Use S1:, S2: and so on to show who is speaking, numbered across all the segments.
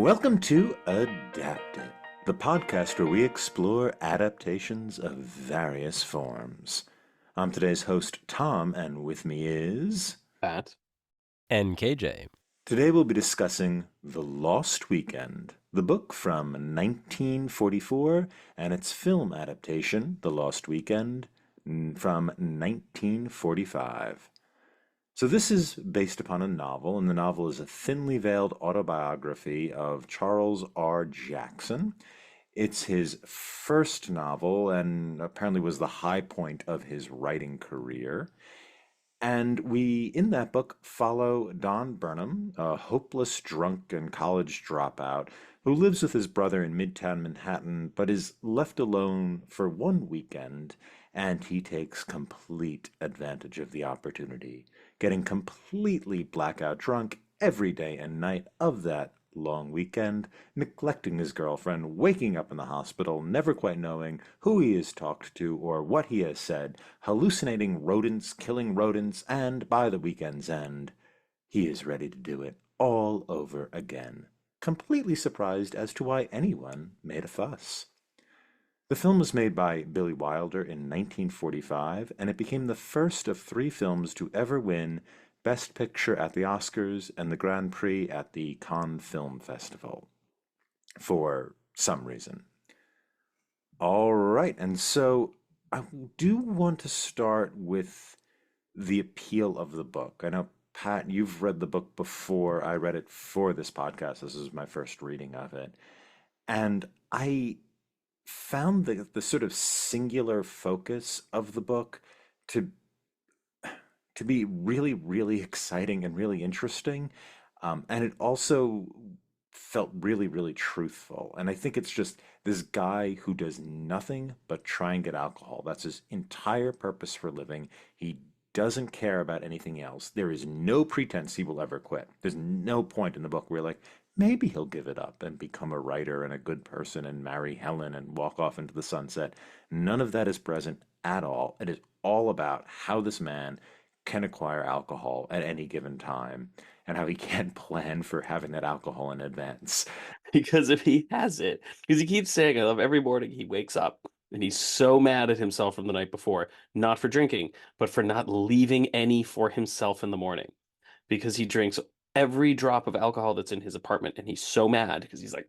S1: Welcome to Adapted, the podcast where we explore adaptations of various forms. I'm today's host, Tom, and with me is...
S2: Pat.
S3: And KJ.
S1: Today we'll be discussing The Lost Weekend, the book from 1944, and its film adaptation, The Lost Weekend, from 1945. So this is based upon a novel, and the novel is a thinly veiled autobiography of Charles R. Jackson. It's his first novel and apparently was the high point of his writing career. And we, in that book, follow Don Burnham, a hopeless drunk and college dropout who lives with his brother in Midtown Manhattan, but is left alone for one weekend, and he takes complete advantage of the opportunity, getting completely blackout drunk every day and night of that long weekend, neglecting his girlfriend, waking up in the hospital, never quite knowing who he has talked to or what he has said, hallucinating rodents, killing rodents, and by the weekend's end, he is ready to do it all over again, completely surprised as to why anyone made a fuss. The film was made by Billy Wilder in 1945, and it became the first of three films to ever win Best Picture at the Oscars and the Grand Prix at the Cannes Film Festival, for some reason. All right, and so I do want to start with the appeal of the book. I know, Pat, you've read the book before. I read it for this podcast. This is my first reading of it. And I found the sort of singular focus of the book to be really, really exciting and really interesting. And it also felt really, really truthful. And I think it's just this guy who does nothing but try and get alcohol. That's his entire purpose for living. He doesn't care about anything else. There is no pretense he will ever quit. There's no point in the book where you're like, maybe he'll give it up and become a writer and a good person and marry Helen and walk off into the sunset. None of that is present at all. It is all about how this man can acquire alcohol at any given time and how he can't plan for having that alcohol in advance.
S2: Because if he has it, because he keeps saying, I love every morning he wakes up and he's so mad at himself from the night before, not for drinking, but for not leaving any for himself in the morning. Because he drinks every drop of alcohol that's in his apartment and he's so mad because he's like,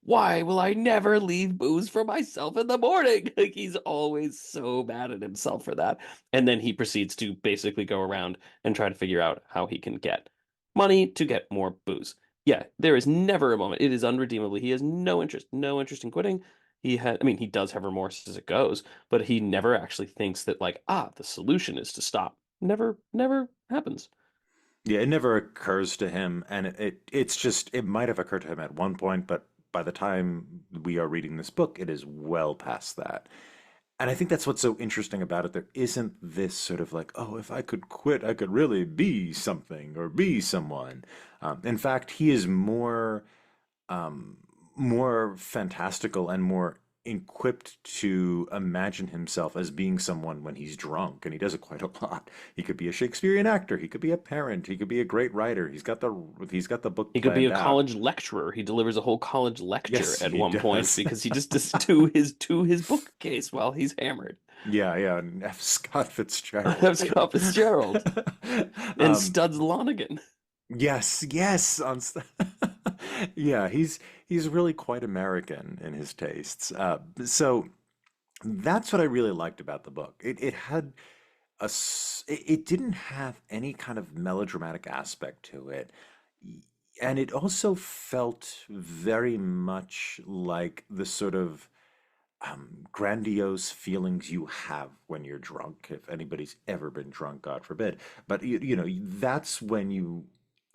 S2: why will I never leave booze for myself in the morning? Like he's always so mad at himself for that. And then he proceeds to basically go around and try to figure out how he can get money to get more booze. Yeah, there is never a moment. It is unredeemably. He has no interest in quitting. He does have remorse as it goes, but he never actually thinks that like, the solution is to stop. Never happens.
S1: Yeah, it never occurs to him, and it's just it might have occurred to him at one point, but by the time we are reading this book, it is well past that. And I think that's what's so interesting about it. There isn't this sort of like, oh, if I could quit, I could really be something or be someone. In fact, he is um, more fantastical and more equipped to imagine himself as being someone when he's drunk, and he does it quite a lot. He could be a Shakespearean actor, he could be a parent, he could be a great writer. He's got the book
S2: He could be a
S1: planned out.
S2: college lecturer. He delivers a whole college lecture
S1: Yes,
S2: at
S1: he
S2: one point
S1: does.
S2: because he just does to his bookcase while he's hammered.
S1: Yeah, yeah, and F. Scott Fitzgerald.
S2: That's Scott Fitzgerald and
S1: um,
S2: Studs Lonigan.
S1: yes, yes, yeah, he's really quite American in his tastes. So that's what I really liked about the book. It had it didn't have any kind of melodramatic aspect to it. And it also felt very much like the sort of grandiose feelings you have when you're drunk. If anybody's ever been drunk, God forbid. But that's when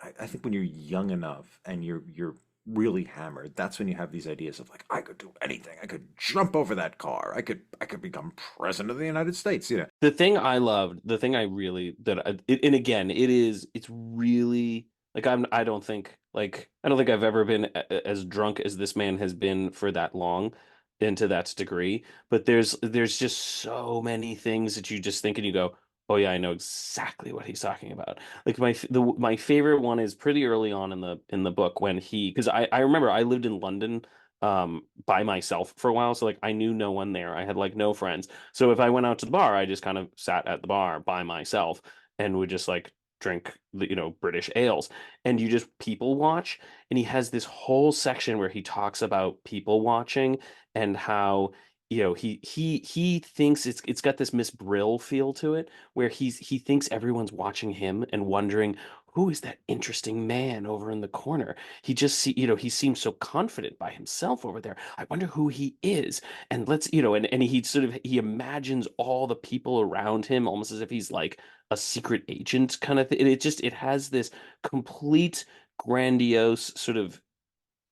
S1: I think when you're young enough and you're really hammered, that's when you have these ideas of like, I could do anything. I could jump over that car. I could become president of the United States.
S2: The thing I loved, the thing I really and again, it's really like I don't think I've ever been as drunk as this man has been for that long and to that degree. But there's just so many things that you just think and you go, Oh yeah, I know exactly what he's talking about. Like my favorite one is pretty early on in the book when he because I remember I lived in London by myself for a while, so like I knew no one there. I had like no friends. So if I went out to the bar, I just kind of sat at the bar by myself and would just like drink the British ales, and you just people watch. And he has this whole section where he talks about people watching and how he thinks it's got this Miss Brill feel to it where he thinks everyone's watching him and wondering who is that interesting man over in the corner. He just see he seems so confident by himself over there. I wonder who he is. And let's and he sort of he imagines all the people around him almost as if he's like a secret agent kind of thing. It has this complete grandiose sort of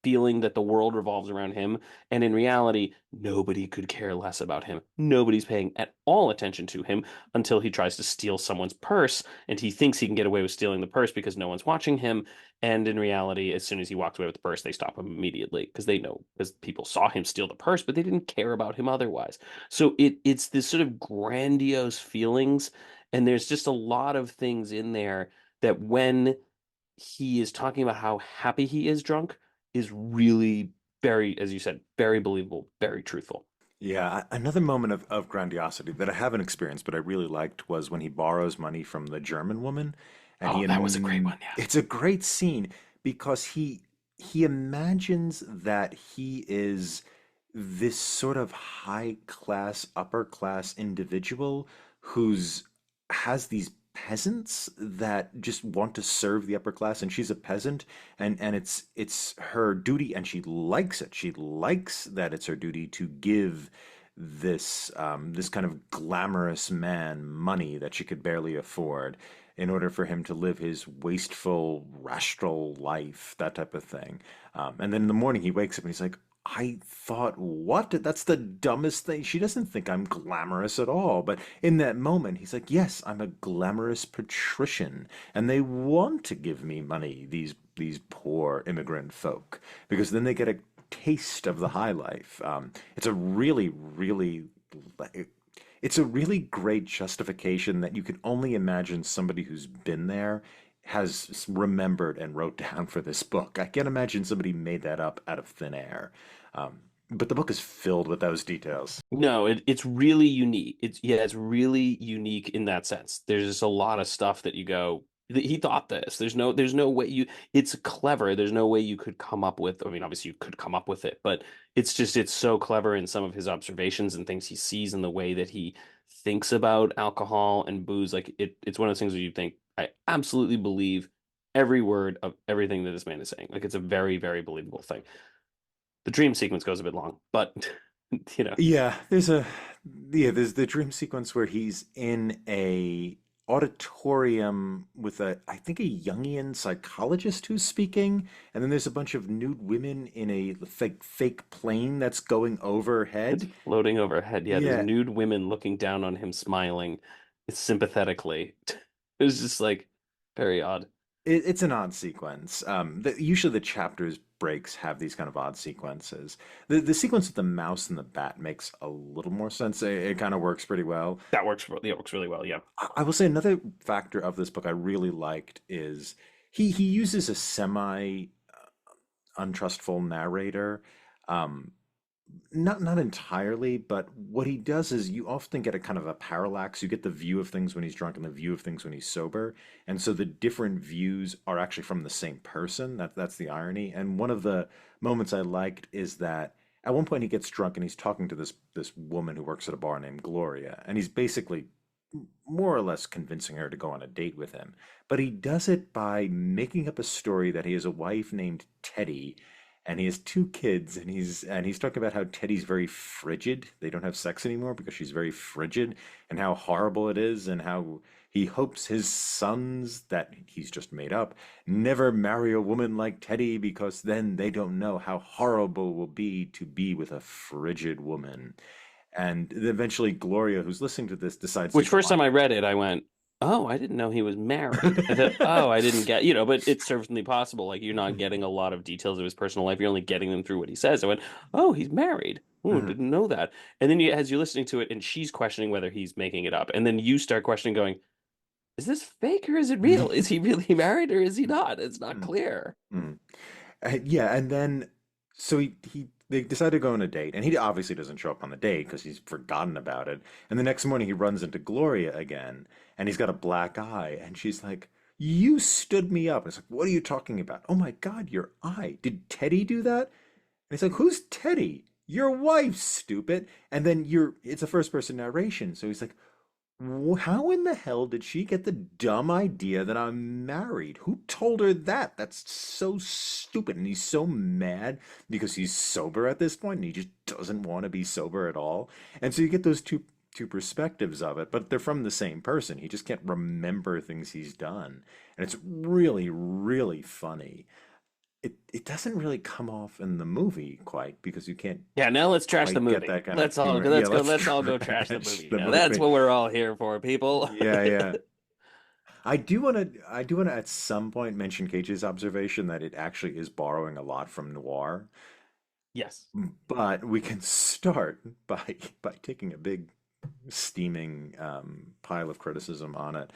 S2: feeling that the world revolves around him. And in reality, nobody could care less about him. Nobody's paying at all attention to him until he tries to steal someone's purse. And he thinks he can get away with stealing the purse because no one's watching him. And in reality, as soon as he walks away with the purse, they stop him immediately because they know, because people saw him steal the purse, but they didn't care about him otherwise. So it's this sort of grandiose feelings. And there's just a lot of things in there that when he is talking about how happy he is drunk is really very, as you said, very believable, very truthful.
S1: Yeah, another moment of grandiosity that I haven't experienced, but I really liked was when he borrows money from the German woman, and
S2: Oh, that was a great one. Yeah.
S1: it's a great scene because he imagines that he is this sort of high class, upper class individual who's has these peasants that just want to serve the upper class, and she's a peasant, and it's her duty, and she likes it. She likes that it's her duty to give this kind of glamorous man money that she could barely afford in order for him to live his wasteful, rastral life, that type of thing. And then in the morning he wakes up and he's like, I thought, what? That's the dumbest thing. She doesn't think I'm glamorous at all. But in that moment, he's like, yes, I'm a glamorous patrician. And they want to give me money, these poor immigrant folk, because then they get a taste of the high life. It's a it's a really great justification that you can only imagine somebody who's been there has remembered and wrote down for this book. I can't imagine somebody made that up out of thin air. Um, but the book is filled with those details.
S2: No, it's really unique. It's really unique in that sense. There's just a lot of stuff that you go, he thought this. There's no way it's clever. There's no way you could come up with, I mean, obviously you could come up with it, but it's so clever in some of his observations and things he sees in the way that he thinks about alcohol and booze. Like it's one of those things where you think, I absolutely believe every word of everything that this man is saying. Like it's a very, very believable thing. The dream sequence goes a bit long, but you know.
S1: Yeah, there's the dream sequence where he's in a auditorium with I think a Jungian psychologist who's speaking, and then there's a bunch of nude women in a fake plane that's going
S2: It's
S1: overhead.
S2: floating overhead. Yeah, there's
S1: Yeah,
S2: nude women looking down on him, smiling sympathetically. It was just like very odd.
S1: it's an odd sequence. Usually the chapters breaks have these kind of odd sequences. The sequence with the mouse and the bat makes a little more sense. It kind of works pretty well.
S2: That works really well. Yeah.
S1: I will say another factor of this book I really liked is he uses a semi untrustful narrator. Um, not entirely, but what he does is you often get a kind of a parallax. You get the view of things when he's drunk and the view of things when he's sober. And so the different views are actually from the same person. That's the irony. And one of the moments I liked is that at one point he gets drunk and he's talking to this woman who works at a bar named Gloria, and he's basically more or less convincing her to go on a date with him. But he does it by making up a story that he has a wife named Teddy and he has two kids, and he's talking about how Teddy's very frigid. They don't have sex anymore because she's very frigid, and how horrible it is, and how he hopes his sons that he's just made up never marry a woman like Teddy because then they don't know how horrible it will be to be with a frigid woman. And eventually Gloria, who's listening to this, decides to
S2: Which
S1: go
S2: first
S1: on.
S2: time I read it, I went, Oh, I didn't know he was married. I thought, oh, I didn't get, but it's certainly possible. Like you're not getting a lot of details of his personal life. You're only getting them through what he says. I went, oh, he's married. Oh,
S1: Mhm.
S2: didn't know that. And then as you're listening to it, and she's questioning whether he's making it up, and then you start questioning, going, is this fake or is it real? Is he really married or is he not? It's not
S1: Mhm.
S2: clear.
S1: Mhm. Yeah, and then so he they decide to go on a date, and he obviously doesn't show up on the date because he's forgotten about it. And the next morning he runs into Gloria again, and he's got a black eye, and she's like, "You stood me up." And it's like, "What are you talking about?" "Oh my God, your eye! Did Teddy do that?" And he's like, "Who's Teddy?" "Your wife, stupid." And then it's a first person narration, so he's like, how in the hell did she get the dumb idea that I'm married? Who told her that? That's so stupid. And he's so mad because he's sober at this point and he just doesn't want to be sober at all. And so you get those two perspectives of it, but they're from the same person. He just can't remember things he's done. And it's really, really funny. It doesn't really come off in the movie quite because you can't
S2: Yeah, now let's trash the
S1: quite get
S2: movie.
S1: that kind of
S2: Let's all
S1: humor.
S2: go.
S1: Yeah,
S2: Let's go.
S1: let's
S2: Let's all go trash the
S1: trash
S2: movie.
S1: the
S2: Now that's
S1: movie.
S2: what we're all here for, people.
S1: Yeah, yeah. I do want to at some point mention Cage's observation that it actually is borrowing a lot from noir,
S2: Yes.
S1: but we can start by taking a big steaming pile of criticism on it.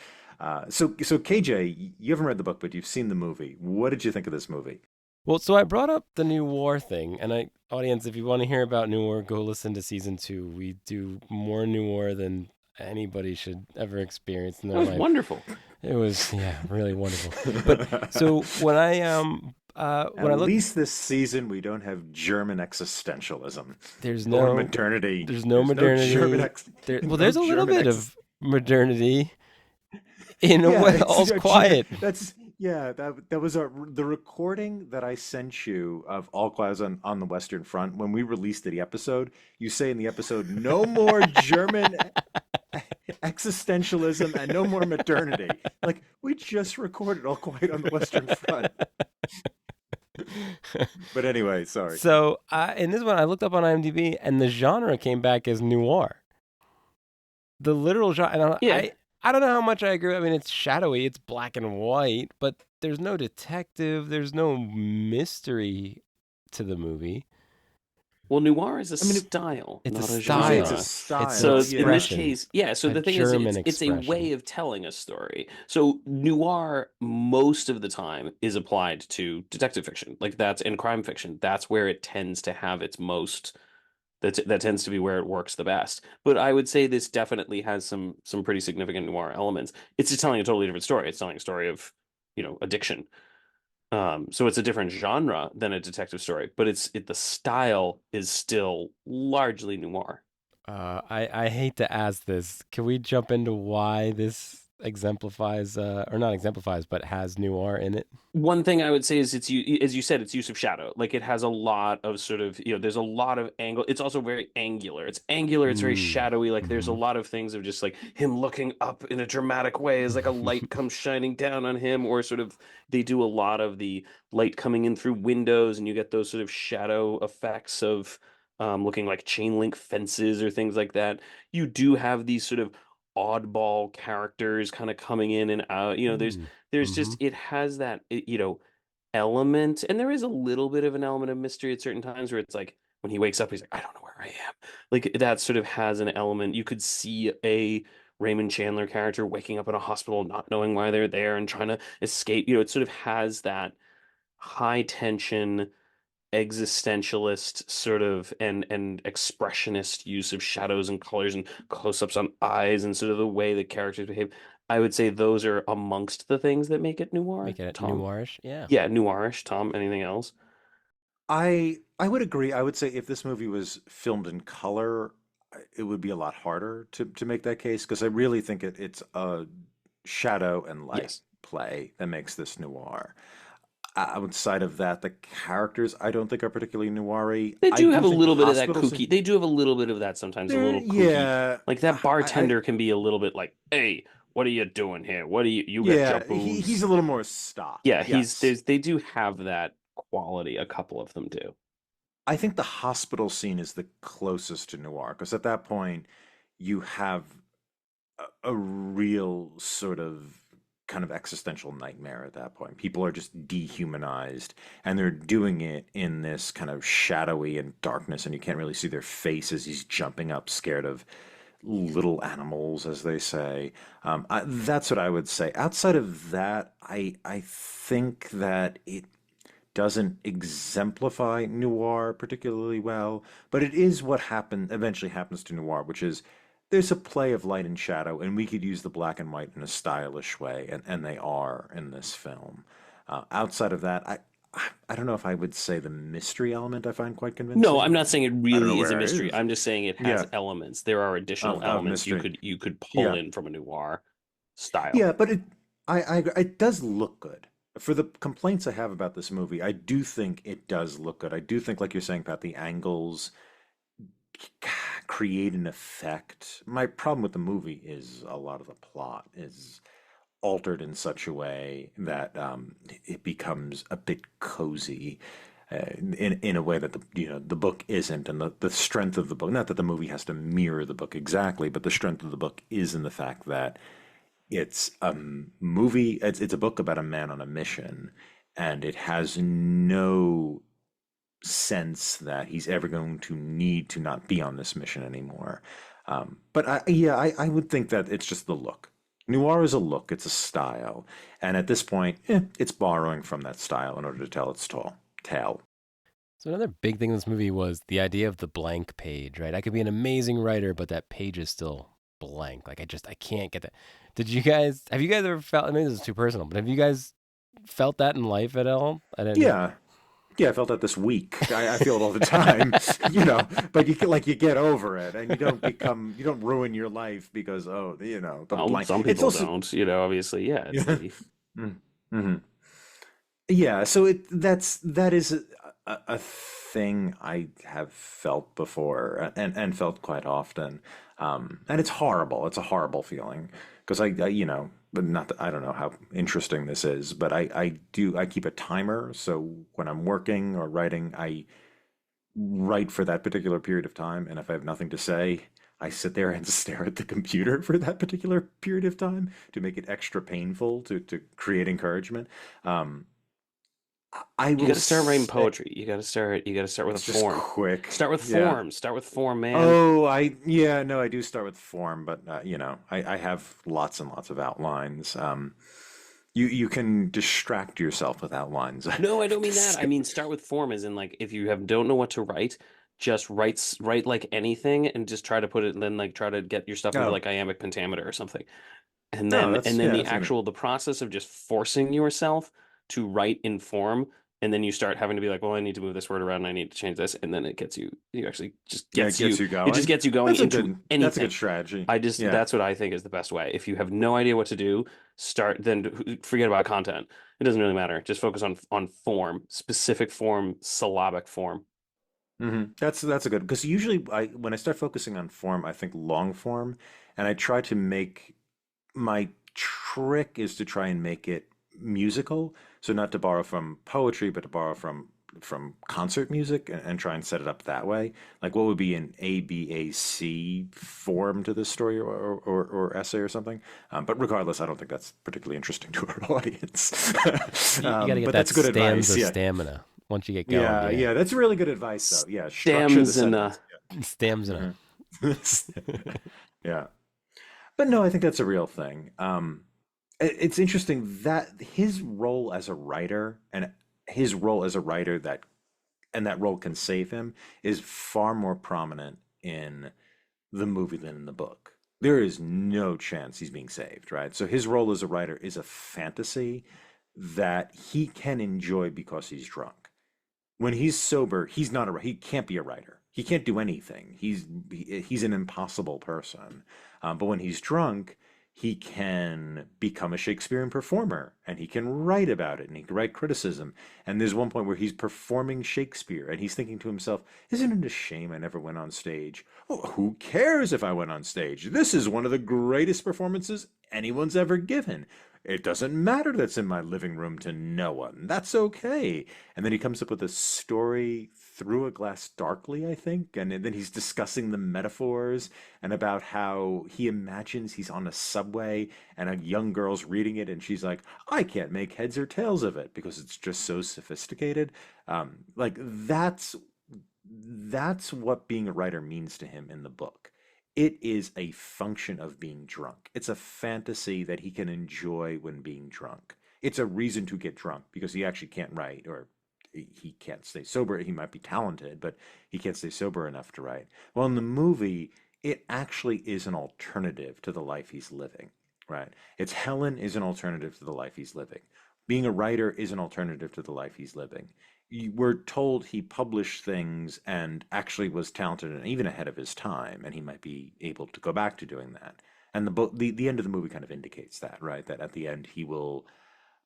S1: So KJ, you haven't read the book, but you've seen the movie. What did you think of this movie?
S3: Well, so I brought up the new war thing, and audience, if you want to hear about new war, go listen to season 2. We do more new war than anybody should ever experience in
S2: That
S3: their
S2: was
S3: life.
S2: wonderful.
S3: It was, yeah, really wonderful. But so
S1: At
S3: when I looked,
S1: least this season we don't have German existentialism
S3: there's
S1: or
S3: no
S1: modernity.
S3: there's no
S1: There's no German
S3: modernity. Well,
S1: no
S3: there's a little
S1: German
S3: bit
S1: ex.
S3: of modernity in a
S1: Yeah,
S3: way.
S1: it's
S3: All's quiet.
S1: that's yeah, that was the recording that I sent you of All Quiet on the Western Front. When we released the episode, you say in the episode, no more German existentialism and no more modernity. Like, we just recorded All Quiet on the Western Front. But anyway, sorry.
S3: So in this one, I looked up on IMDb, and the genre came back as noir. The literal genre. And
S2: Yeah.
S3: I don't know how much I agree. I mean, it's shadowy, it's black and white, but there's no detective, there's no mystery to the movie.
S2: Well, noir is a
S1: I mean,
S2: style,
S3: It's a
S2: not a
S1: you say it's a
S2: genre.
S3: style. It's an
S1: style.
S2: So in this
S1: Yeah.
S3: expression,
S2: case, yeah. So
S3: a
S2: the thing is,
S3: German
S2: it's a
S3: expression.
S2: way of telling a story. So noir most of the time is applied to detective fiction, like that's in crime fiction. That's where it tends to have its most. That tends to be where it works the best. But I would say this definitely has some pretty significant noir elements. It's just telling a totally different story. It's telling a story of, addiction. So it's a different genre than a detective story, but the style is still largely noir.
S3: I hate to ask this. Can we jump into why this exemplifies, or not exemplifies, but has noir in it?
S2: One thing I would say is as you said, it's use of shadow. Like it has a lot of sort of, there's a lot of angle. It's also very angular. It's angular. It's very
S3: Mm.
S2: shadowy. Like there's a
S3: Hmm.
S2: lot of things of just like him looking up in a dramatic way as like a light comes shining down on him, or sort of they do a lot of the light coming in through windows, and you get those sort of shadow effects of looking like chain link fences or things like that. You do have these sort of oddball characters kind of coming in and out.
S3: Mm.
S2: There's
S3: Hmm.
S2: just it has that element, and there is a little bit of an element of mystery at certain times where it's like when he wakes up he's like, I don't know where I am. Like that sort of has an element. You could see a Raymond Chandler character waking up in a hospital not knowing why they're there and trying to escape. It sort of has that high tension existentialist sort of and expressionist use of shadows and colors and close-ups on eyes and sort of the way the characters behave. I would say those are amongst the things that make it noir.
S3: Make it
S2: Tom?
S3: noirish. Yeah.
S2: Yeah, noirish. Tom, anything else?
S1: I would agree. I would say if this movie was filmed in color, it would be a lot harder to make that case because I really think it's a shadow and light
S2: Yes.
S1: play that makes this noir. Outside of that, the characters I don't think are particularly noiry.
S2: They
S1: I
S2: do
S1: do
S2: have a
S1: think the
S2: little bit of that
S1: hospital
S2: kooky.
S1: scene,
S2: They do have a little bit of that sometimes, a
S1: there,
S2: little kooky.
S1: yeah,
S2: Like that
S1: I
S2: bartender can be a little bit like, "Hey, what are you doing here? What do you get your
S1: yeah, he's
S2: booze?"
S1: a little more stock.
S2: Yeah,
S1: Yes.
S2: they do have that quality. A couple of them do.
S1: I think the hospital scene is the closest to noir because at that point you have a real sort of kind of existential nightmare at that point. People are just dehumanized, and they're doing it in this kind of shadowy and darkness, and you can't really see their faces. He's jumping up, scared of little animals, as they say. That's what I would say. Outside of that, I think that it doesn't exemplify noir particularly well, but it is what eventually happens to noir, which is there's a play of light and shadow, and we could use the black and white in a stylish way, and they are in this film. Outside of that, I don't know if I would say the mystery element I find quite
S2: No, I'm
S1: convincing.
S2: not saying it
S1: I don't know
S2: really is a
S1: where it
S2: mystery.
S1: is.
S2: I'm just saying it has
S1: Yeah,
S2: elements. There are additional
S1: of
S2: elements
S1: mystery.
S2: you could pull
S1: Yeah,
S2: in from a noir style.
S1: yeah, but it does look good. For the complaints I have about this movie, I do think it does look good. I do think, like you're saying, Pat, the angles create an effect. My problem with the movie is a lot of the plot is altered in such a way that it becomes a bit cozy. In a way that the book isn't, and the strength of the book, not that the movie has to mirror the book exactly, but the strength of the book is in the fact that it's a movie, it's a book about a man on a mission, and it has no sense that he's ever going to need to not be on this mission anymore. But yeah, I would think that it's just the look. Noir is a look, it's a style, and at this point, it's borrowing from that style in order to tell its tale.
S3: So another big thing in this movie was the idea of the blank page, right? I could be an amazing writer, but that page is still blank. Like I can't get that. Have you guys ever felt, maybe this is too personal, but have you guys felt that in life at all? I didn't.
S1: Yeah, yeah, I felt that this week. I feel it all the time, But you get over it, and you don't ruin your life because the
S2: Well,
S1: blank.
S2: some
S1: It's
S2: people
S1: also
S2: don't, obviously. Yeah, it's
S1: yeah.
S2: the
S1: Mm-hmm. Yeah, so that is a thing I have felt before and felt quite often, and it's horrible. It's a horrible feeling because but not that, I don't know how interesting this is, but I keep a timer, so when I'm working or writing, I write for that particular period of time, and if I have nothing to say, I sit there and stare at the computer for that particular period of time to make it extra painful to create encouragement. Um, I
S2: you
S1: will
S2: got to start writing
S1: say
S2: poetry. You got to start with a
S1: it's just
S2: form.
S1: quick.
S2: Start with
S1: Yeah.
S2: form. Start with form, man.
S1: Oh, yeah, no, I do start with form, but I have lots and lots of outlines. You can distract yourself with outlines. I
S2: No, I don't
S1: have to
S2: mean that. I
S1: say.
S2: mean start with form as in like if you have don't know what to write, just write like anything and just try to put it and then like try to get your stuff into
S1: Oh,
S2: like iambic pentameter or something.
S1: no,
S2: And
S1: that's
S2: then
S1: yeah, that's even
S2: the process of just forcing yourself to write in form, and then you start having to be like, well, I need to move this word around and I need to change this, and then you actually just
S1: yeah, it gets you
S2: it just
S1: going.
S2: gets you going into
S1: That's a good
S2: anything.
S1: strategy.
S2: I just
S1: Yeah.
S2: that's what I think is the best way. If you have no idea what to do, forget about content. It doesn't really matter. Just focus on form, specific form, syllabic form.
S1: That's a good because usually when I start focusing on form, I think long form, and I try to make my trick is to try and make it musical. So not to borrow from poetry, but to borrow from concert music and try and set it up that way. Like what would be an ABAC form to this story or essay or something. But regardless, I don't think that's particularly interesting to our audience.
S3: You got to get
S1: But
S3: that
S1: that's good advice.
S3: stanza
S1: Yeah.
S3: stamina. Once you get going,
S1: Yeah,
S3: yeah.
S1: yeah, that's really good advice though. Yeah, structure the
S2: Stems and
S1: sentence.
S3: Stamina.
S1: Yeah. Yeah. But no, I think that's a real thing. It's interesting that his role as a writer and his role as a writer that role can save him is far more prominent in the movie than in the book. There is no chance he's being saved, right? So his role as a writer is a fantasy that he can enjoy because he's drunk. When he's sober, he can't be a writer. He can't do anything. He's an impossible person. But when he's drunk, he can become a Shakespearean performer and he can write about it and he can write criticism. And there's one point where he's performing Shakespeare and he's thinking to himself, isn't it a shame I never went on stage? Oh, who cares if I went on stage? This is one of the greatest performances anyone's ever given. it doesn't matter that's in my living room to no one. That's okay. And then he comes up with a story through a glass darkly, I think. And then he's discussing the metaphors and about how he imagines he's on a subway and a young girl's reading it and she's like, I can't make heads or tails of it because it's just so sophisticated. Like that's what being a writer means to him in the book. It is a function of being drunk. It's a fantasy that he can enjoy when being drunk. It's a reason to get drunk because he actually can't write or he can't stay sober. He might be talented, but he can't stay sober enough to write. Well, in the movie, it actually is an alternative to the life he's living, right? It's Helen is an alternative to the life he's living. Being a writer is an alternative to the life he's living. We're told he published things and actually was talented and even ahead of his time, and he might be able to go back to doing that. And the end of the movie kind of indicates that, right? That at the end he will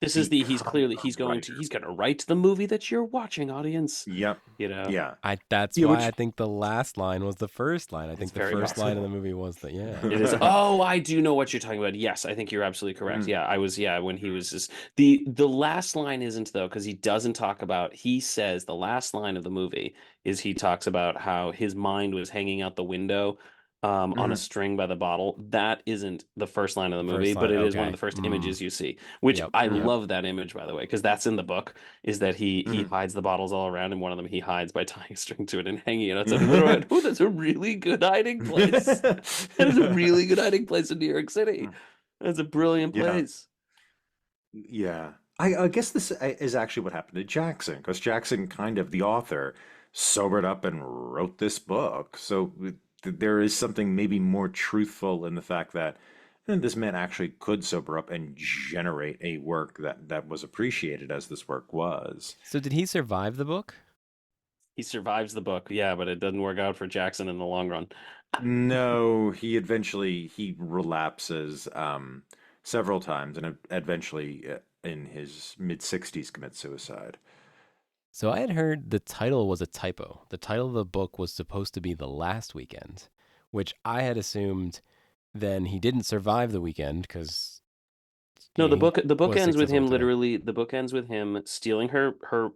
S2: This is the
S1: become a
S2: he's
S1: writer.
S2: going to write the movie that you're watching, audience.
S1: Yep.
S2: You know,
S1: Yeah.
S3: That's
S1: Yeah,
S3: why I
S1: which
S3: think the last line was the first line. I
S2: it's
S3: think the
S2: very
S3: first line of the
S2: possible.
S3: movie was the yeah.
S2: It is. Oh, I do know what you're talking about. Yes, I think you're absolutely correct.
S1: Mm,
S2: Yeah, I was. Yeah, when he was just the last line isn't though because he doesn't talk about. He says the last line of the movie is he talks about how his mind was hanging out the window, on a
S1: mhm.
S2: string by the bottle. That isn't the first line of the movie,
S3: First
S2: but
S3: line.
S2: it is one of
S3: Okay.
S2: the first images you see. Which
S3: Yep.
S2: I
S3: Yep.
S1: Mhm.
S2: love that image by the way because that's in the book. Is that he
S1: Mhm.
S2: hides the bottles all around and one of them he hides by tying a string to it and hanging it outside the window. I went, oh, that's a really good hiding place. That is a really good hiding place in New York City. That's a brilliant
S1: Yeah.
S2: place.
S1: Yeah. I guess this is actually what happened to Jackson, because Jackson, kind of the author, sobered up and wrote this book. So there is something maybe more truthful in the fact that this man actually could sober up and generate a work that was appreciated as this work was.
S3: So did he survive the book?
S2: He survives the book, yeah, but it doesn't work out for Jackson in the long run.
S1: No, he relapses several times and eventually in his mid 60s commits suicide.
S3: So I had heard the title was a typo. The title of the book was supposed to be The Last Weekend, which I had assumed then he didn't survive the weekend because
S2: No,
S3: he
S2: the book
S3: was
S2: ends with
S3: successful
S2: him
S3: today.
S2: literally. The book ends with him stealing her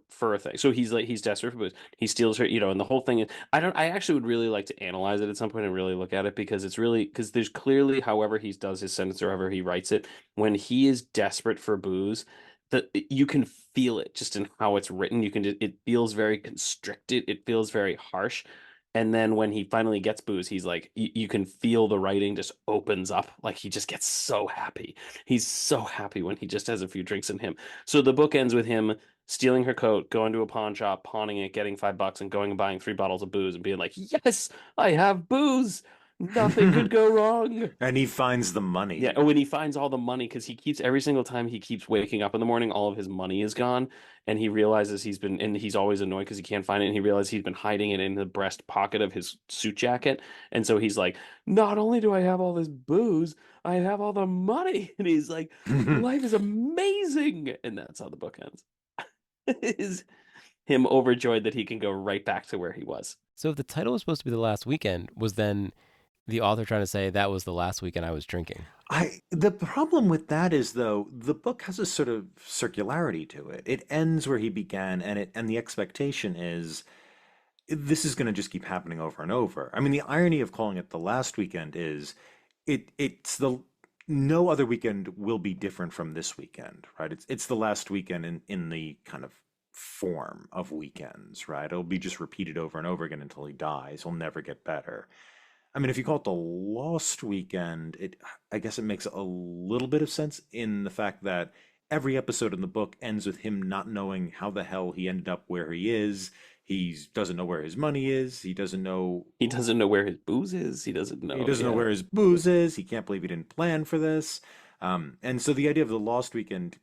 S2: fur thing. So he's desperate for booze. He steals her, and the whole thing is. I actually would really like to analyze it at some point and really look at it because it's really because there's clearly however he does his sentence or however he writes it when he is desperate for booze that you can feel it just in how it's written. You can it feels very constricted. It feels very harsh. And then when he finally gets booze, he's like, you can feel the writing just opens up. Like he just gets so happy. He's so happy when he just has a few drinks in him. So the book ends with him stealing her coat, going to a pawn shop, pawning it, getting $5, and going and buying 3 bottles of booze and being like, "Yes, I have booze. Nothing could go wrong."
S1: And he finds the
S2: Yeah,
S1: money.
S2: and when he finds all the money, because he keeps every single time he keeps waking up in the morning, all of his money is gone, and he realizes and he's always annoyed because he can't find it, and he realizes he's been hiding it in the breast pocket of his suit jacket, and so he's like, not only do I have all this booze, I have all the money, and he's like, life is amazing, and that's how the book ends. Is him overjoyed that he can go right back to where he was.
S3: So if the title was supposed to be The Last Weekend, was then the author trying to say that was the last weekend I was drinking?
S1: The problem with that is though the book has a sort of circularity to it. It ends where he began, and the expectation is this is going to just keep happening over and over. I mean, the irony of calling it the last weekend is it's the no other weekend will be different from this weekend, right? It's the last weekend in the kind of form of weekends, right? It'll be just repeated over and over again until he dies. He'll never get better. I mean, if you call it the Lost Weekend, I guess it makes a little bit of sense in the fact that every episode in the book ends with him not knowing how the hell he ended up where he is. He doesn't know where his money is. He doesn't know
S2: He doesn't know where his booze is. He doesn't
S1: he
S2: know.
S1: doesn't know
S2: Yeah.
S1: where his booze is. He can't believe he didn't plan for this. And so the idea of the Lost Weekend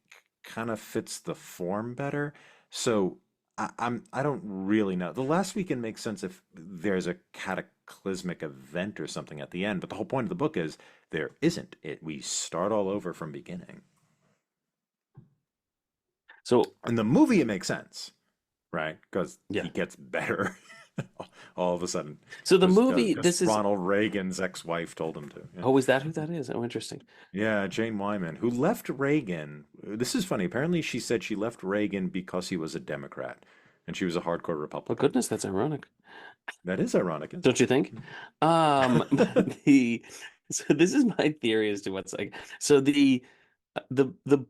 S1: kind of fits the form better. So I don't really know. The last weekend makes sense if there's a cataclysmic event or something at the end, but the whole point of the book is there isn't it. We start all over from beginning.
S2: So
S1: In the movie, it makes sense, right? Because
S2: yeah.
S1: he gets better. All of a sudden,
S2: So the
S1: just
S2: movie,
S1: because
S2: this is,
S1: Ronald Reagan's ex-wife told him to. Yeah.
S2: oh, is that who that is? Oh, interesting.
S1: Yeah, Jane Wyman, who left Reagan. This is funny. Apparently, she said she left Reagan because he was a Democrat, and she was a hardcore
S2: Oh,
S1: Republican.
S2: goodness, that's ironic.
S1: That is ironic, isn't
S2: Don't you think? But the so this is my theory as to what's like. So the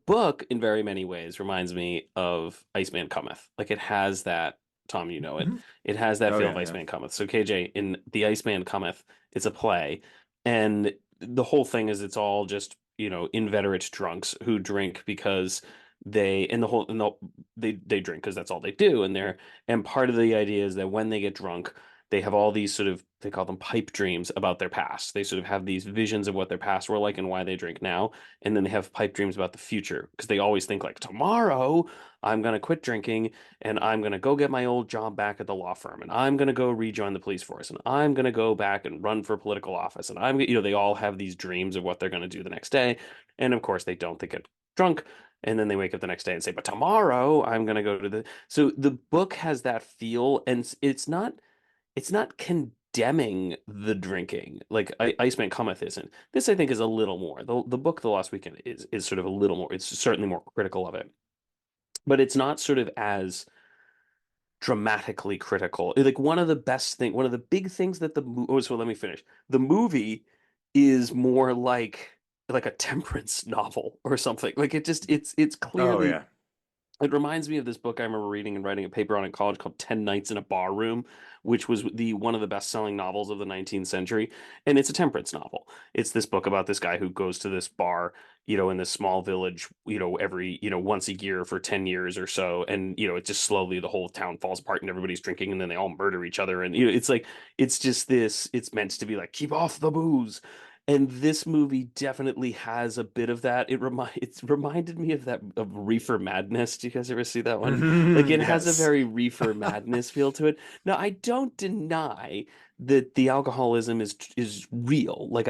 S2: book in very many ways reminds me of Iceman Cometh. Like it has that, Tom, you know
S1: it?
S2: it. It has that
S1: Oh
S2: feel of
S1: yeah, yeah.
S2: Iceman Cometh. So KJ in The Iceman Cometh, it's a play, and the whole thing is it's all just, inveterate drunks who drink because they drink because that's all they do, and part of the idea is that when they get drunk they have all these sort of, they call them pipe dreams about their past. They sort of have these visions of what their past were like and why they drink now, and then they have pipe dreams about the future because they always think like tomorrow I'm going to quit drinking and I'm going to go get my old job back at the law firm and I'm going to go rejoin the police force and I'm going to go back and run for political office and they all have these dreams of what they're going to do the next day, and of course they don't. They get drunk and then they wake up the next day and say, but tomorrow I'm going to go to the, so the book has that feel, and it's not condemning the drinking like Iceman Cometh isn't. This I think is a little more. The book The Lost Weekend is sort of a little more. It's certainly more critical of it, but it's not sort of as dramatically critical. Like one of the big things that oh, so let me finish. The movie is more like a temperance novel or something. Like it's
S1: Oh
S2: clearly,
S1: yeah.
S2: it reminds me of this book I remember reading and writing a paper on in college called 10 Nights in a Bar Room, which was the one of the best-selling novels of the 19th century. And it's a temperance novel. It's this book about this guy who goes to this bar, in this small village, every, once a year for 10 years or so. And, it just slowly the whole town falls apart and everybody's drinking and then they all murder each other. And, it's like, it's just this, it's meant to be like, keep off the booze. And this movie definitely has a bit of that. It's reminded me of that of Reefer Madness. Do you guys ever see that one? Like it has a
S1: Yes.
S2: very Reefer Madness feel to it. Now, I don't deny that the alcoholism is real. Like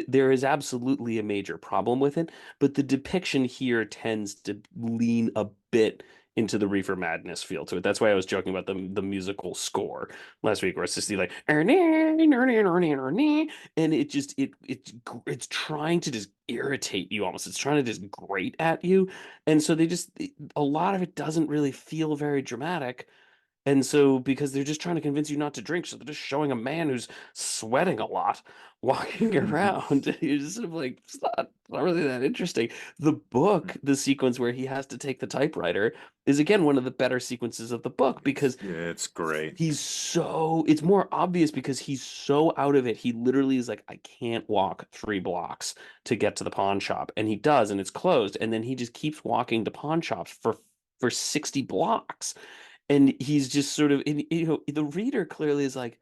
S2: there is absolutely a major problem with it, but the depiction here tends to lean a bit into the Reefer Madness feel to it. That's why I was joking about the musical score last week, where it's just the like and it's trying to just irritate you almost. It's trying to just grate at you. And so a lot of it doesn't really feel very dramatic. And so because they're just trying to convince you not to drink, so they're just showing a man who's sweating a lot walking around. You're just sort of like, it's not really that interesting. The book, the sequence where he has to take the typewriter, is again one of the better sequences of the book because
S1: It's great.
S2: it's more obvious because he's so out of it. He literally is like, I can't walk 3 blocks to get to the pawn shop. And he does, and it's closed. And then he just keeps walking to pawn shops for 60 blocks. And he's just sort of, the reader clearly is like,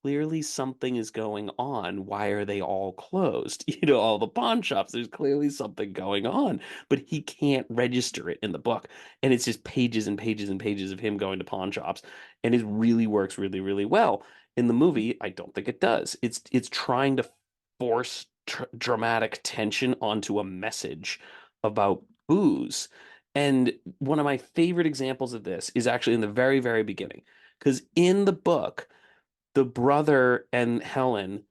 S2: clearly something is going on. Why are they all closed? All the pawn shops, there's clearly something going on, but he can't register it in the book. And it's just pages and pages and pages of him going to pawn shops. And it really works really, really well. In the movie, I don't think it does. It's trying to force dramatic tension onto a message about booze. And one of my favorite examples of this is actually in the very, very beginning. Because in the book, the brother and Helen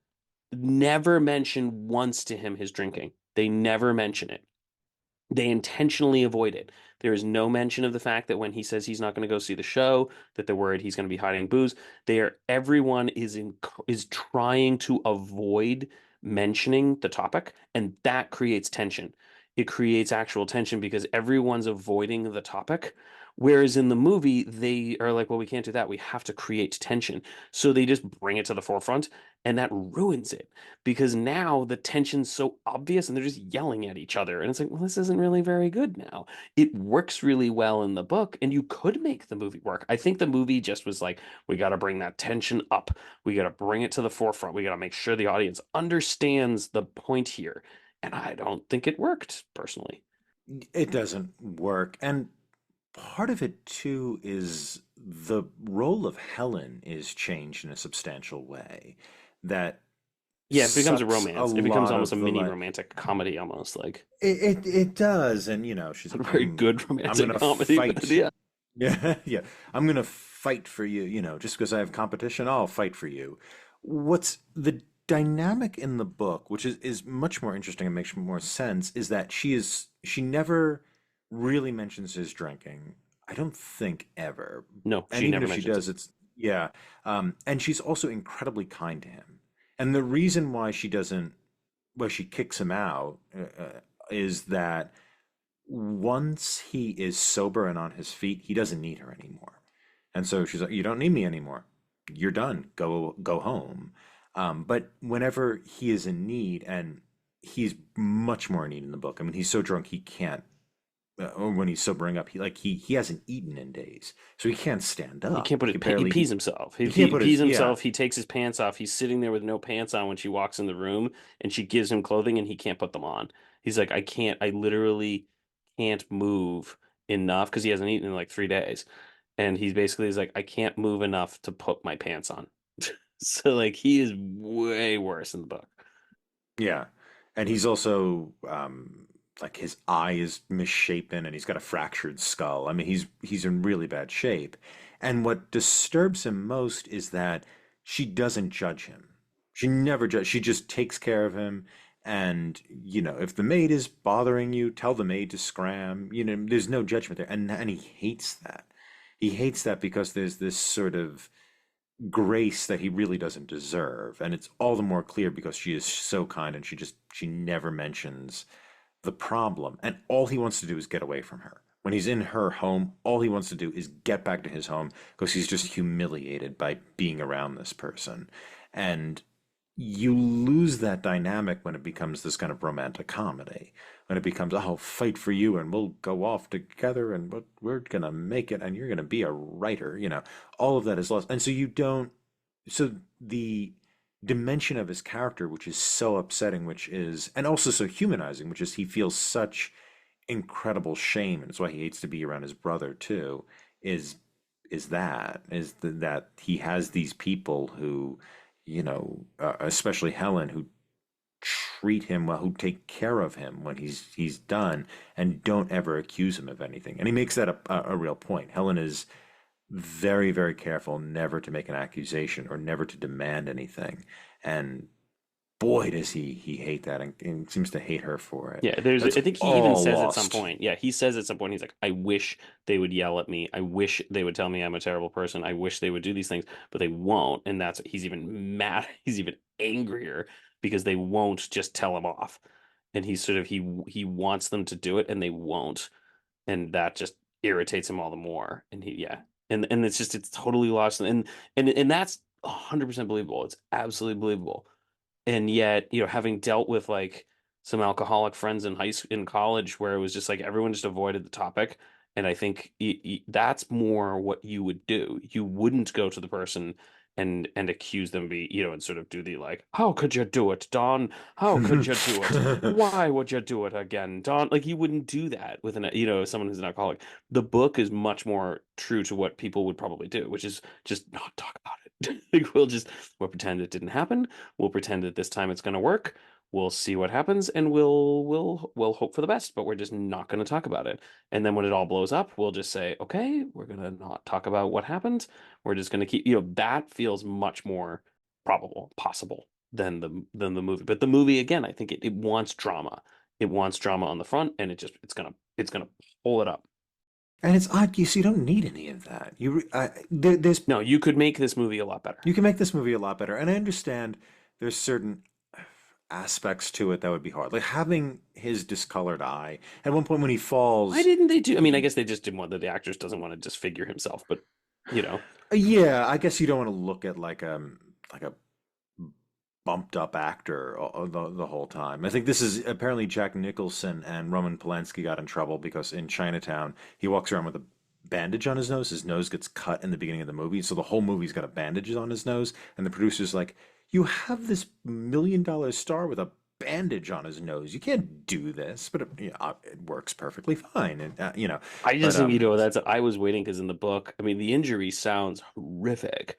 S2: never mention once to him his drinking. They never mention it. They intentionally avoid it. There is no mention of the fact that when he says he's not going to go see the show, that they're worried he's going to be hiding booze. Everyone is trying to avoid mentioning the topic, and that creates tension. It creates actual tension because everyone's avoiding the topic. Whereas in the movie, they are like, well, we can't do that. We have to create tension. So they just bring it to the forefront, and that ruins it because now the tension's so obvious and they're just yelling at each other. And it's like, well, this isn't really very good now. It works really well in the book, and you could make the movie work. I think the movie just was like, we got to bring that tension up. We got to bring it to the forefront. We got to make sure the audience understands the point here. And I don't think it worked personally.
S1: It doesn't work. And part of it too is the role of Helen is changed in a substantial way that
S2: Yeah, it becomes a
S1: sucks a
S2: romance. It becomes
S1: lot
S2: almost a
S1: of the
S2: mini
S1: like
S2: romantic comedy, almost like
S1: it does. And she's
S2: a
S1: like,
S2: very good
S1: I'm
S2: romantic
S1: gonna
S2: comedy, but
S1: fight
S2: yeah.
S1: Yeah, yeah. I'm gonna fight for you, just because I have competition, I'll fight for you. What's the dynamic in the book, which is much more interesting and makes more sense, is that she never really mentions his drinking. I don't think ever.
S2: No,
S1: And
S2: she
S1: even
S2: never
S1: if she
S2: mentions it.
S1: does, it's yeah. And she's also incredibly kind to him. And the reason why she kicks him out, is that once he is sober and on his feet, he doesn't need her anymore. And so she's like, "You don't need me anymore. You're done. Go home." But whenever he is in need, and he's much more in need in the book. I mean, he's so drunk he can't. Or when he's sobering up, he hasn't eaten in days, so he can't stand
S2: He can't
S1: up.
S2: put
S1: He
S2: it. He
S1: barely
S2: pees himself.
S1: he can't
S2: He
S1: put
S2: pees
S1: his yeah
S2: himself. He takes his pants off. He's sitting there with no pants on when she walks in the room, and she gives him clothing, and he can't put them on. He's like, I can't. I literally can't move enough because he hasn't eaten in like 3 days, and he's basically is like, I can't move enough to put my pants on. So like, he is way worse in the book.
S1: Yeah. And he's also like his eye is misshapen and he's got a fractured skull. I mean, he's in really bad shape. And what disturbs him most is that she doesn't judge him. She never judge. She just takes care of him. And, if the maid is bothering you, tell the maid to scram. There's no judgment there. And he hates that. He hates that because there's this sort of grace that he really doesn't deserve. And it's all the more clear because she is so kind and she never mentions the problem. And all he wants to do is get away from her. When he's in her home, all he wants to do is get back to his home because he's just humiliated by being around this person. And you lose that dynamic when it becomes this kind of romantic comedy. When it becomes, "Oh, I'll fight for you and we'll go off together and we're gonna make it and you're gonna be a writer," all of that is lost. And so you don't, so the dimension of his character, which is so upsetting, and also so humanizing, which is he feels such incredible shame, and it's why he hates to be around his brother too, is that he has these people who, especially Helen, who treat him well, who take care of him when he's done, and don't ever accuse him of anything. And he makes that a real point. Helen is very, very careful never to make an accusation or never to demand anything. And boy, does he hate that, and seems to hate her for it.
S2: Yeah,
S1: But it's
S2: I think he even
S1: all
S2: says at some
S1: lost.
S2: point, yeah, he says at some point, he's like, I wish they would yell at me. I wish they would tell me I'm a terrible person. I wish they would do these things, but they won't. And he's even mad. He's even angrier because they won't just tell him off. And he's sort of, he wants them to do it and they won't. And that just irritates him all the more. And yeah. And it's totally lost. And that's 100% believable. It's absolutely believable. And yet, having dealt with like some alcoholic friends in in college where it was just like everyone just avoided the topic. And I think that's more what you would do. You wouldn't go to the person and accuse them, and sort of do the like, how could you do it, Don? How could you do it? Why would you do it again, Don? Like you wouldn't do that with someone who's an alcoholic. The book is much more true to what people would probably do, which is just not talk about it. Like we'll pretend it didn't happen. We'll pretend that this time it's going to work. We'll see what happens, and we'll hope for the best. But we're just not going to talk about it. And then when it all blows up, we'll just say, okay, we're going to not talk about what happened. We're just going to keep. That feels much more probable, possible than the movie. But the movie, again, I think it wants drama. It wants drama on the front, and it's gonna pull it up.
S1: And it's odd, you don't need any of that. There's
S2: No, you could make this movie a lot better.
S1: you can make this movie a lot better, and I understand there's certain aspects to it that would be hard, like having his discolored eye. At one point when he
S2: Why
S1: falls,
S2: didn't they do? I mean, I
S1: he
S2: guess they just didn't want that the actors doesn't want to disfigure himself, but you know.
S1: yeah, I guess you don't want to look at like a bumped up actor the whole time. I think this is apparently Jack Nicholson and Roman Polanski got in trouble because in Chinatown he walks around with a bandage on his nose. His nose gets cut in the beginning of the movie, so the whole movie's got a bandage on his nose, and the producer's like, "You have this $1 million star with a bandage on his nose. You can't do this." But it works perfectly fine, and
S2: I
S1: but
S2: just think, that's I was waiting because in the book, I mean, the injury sounds horrific.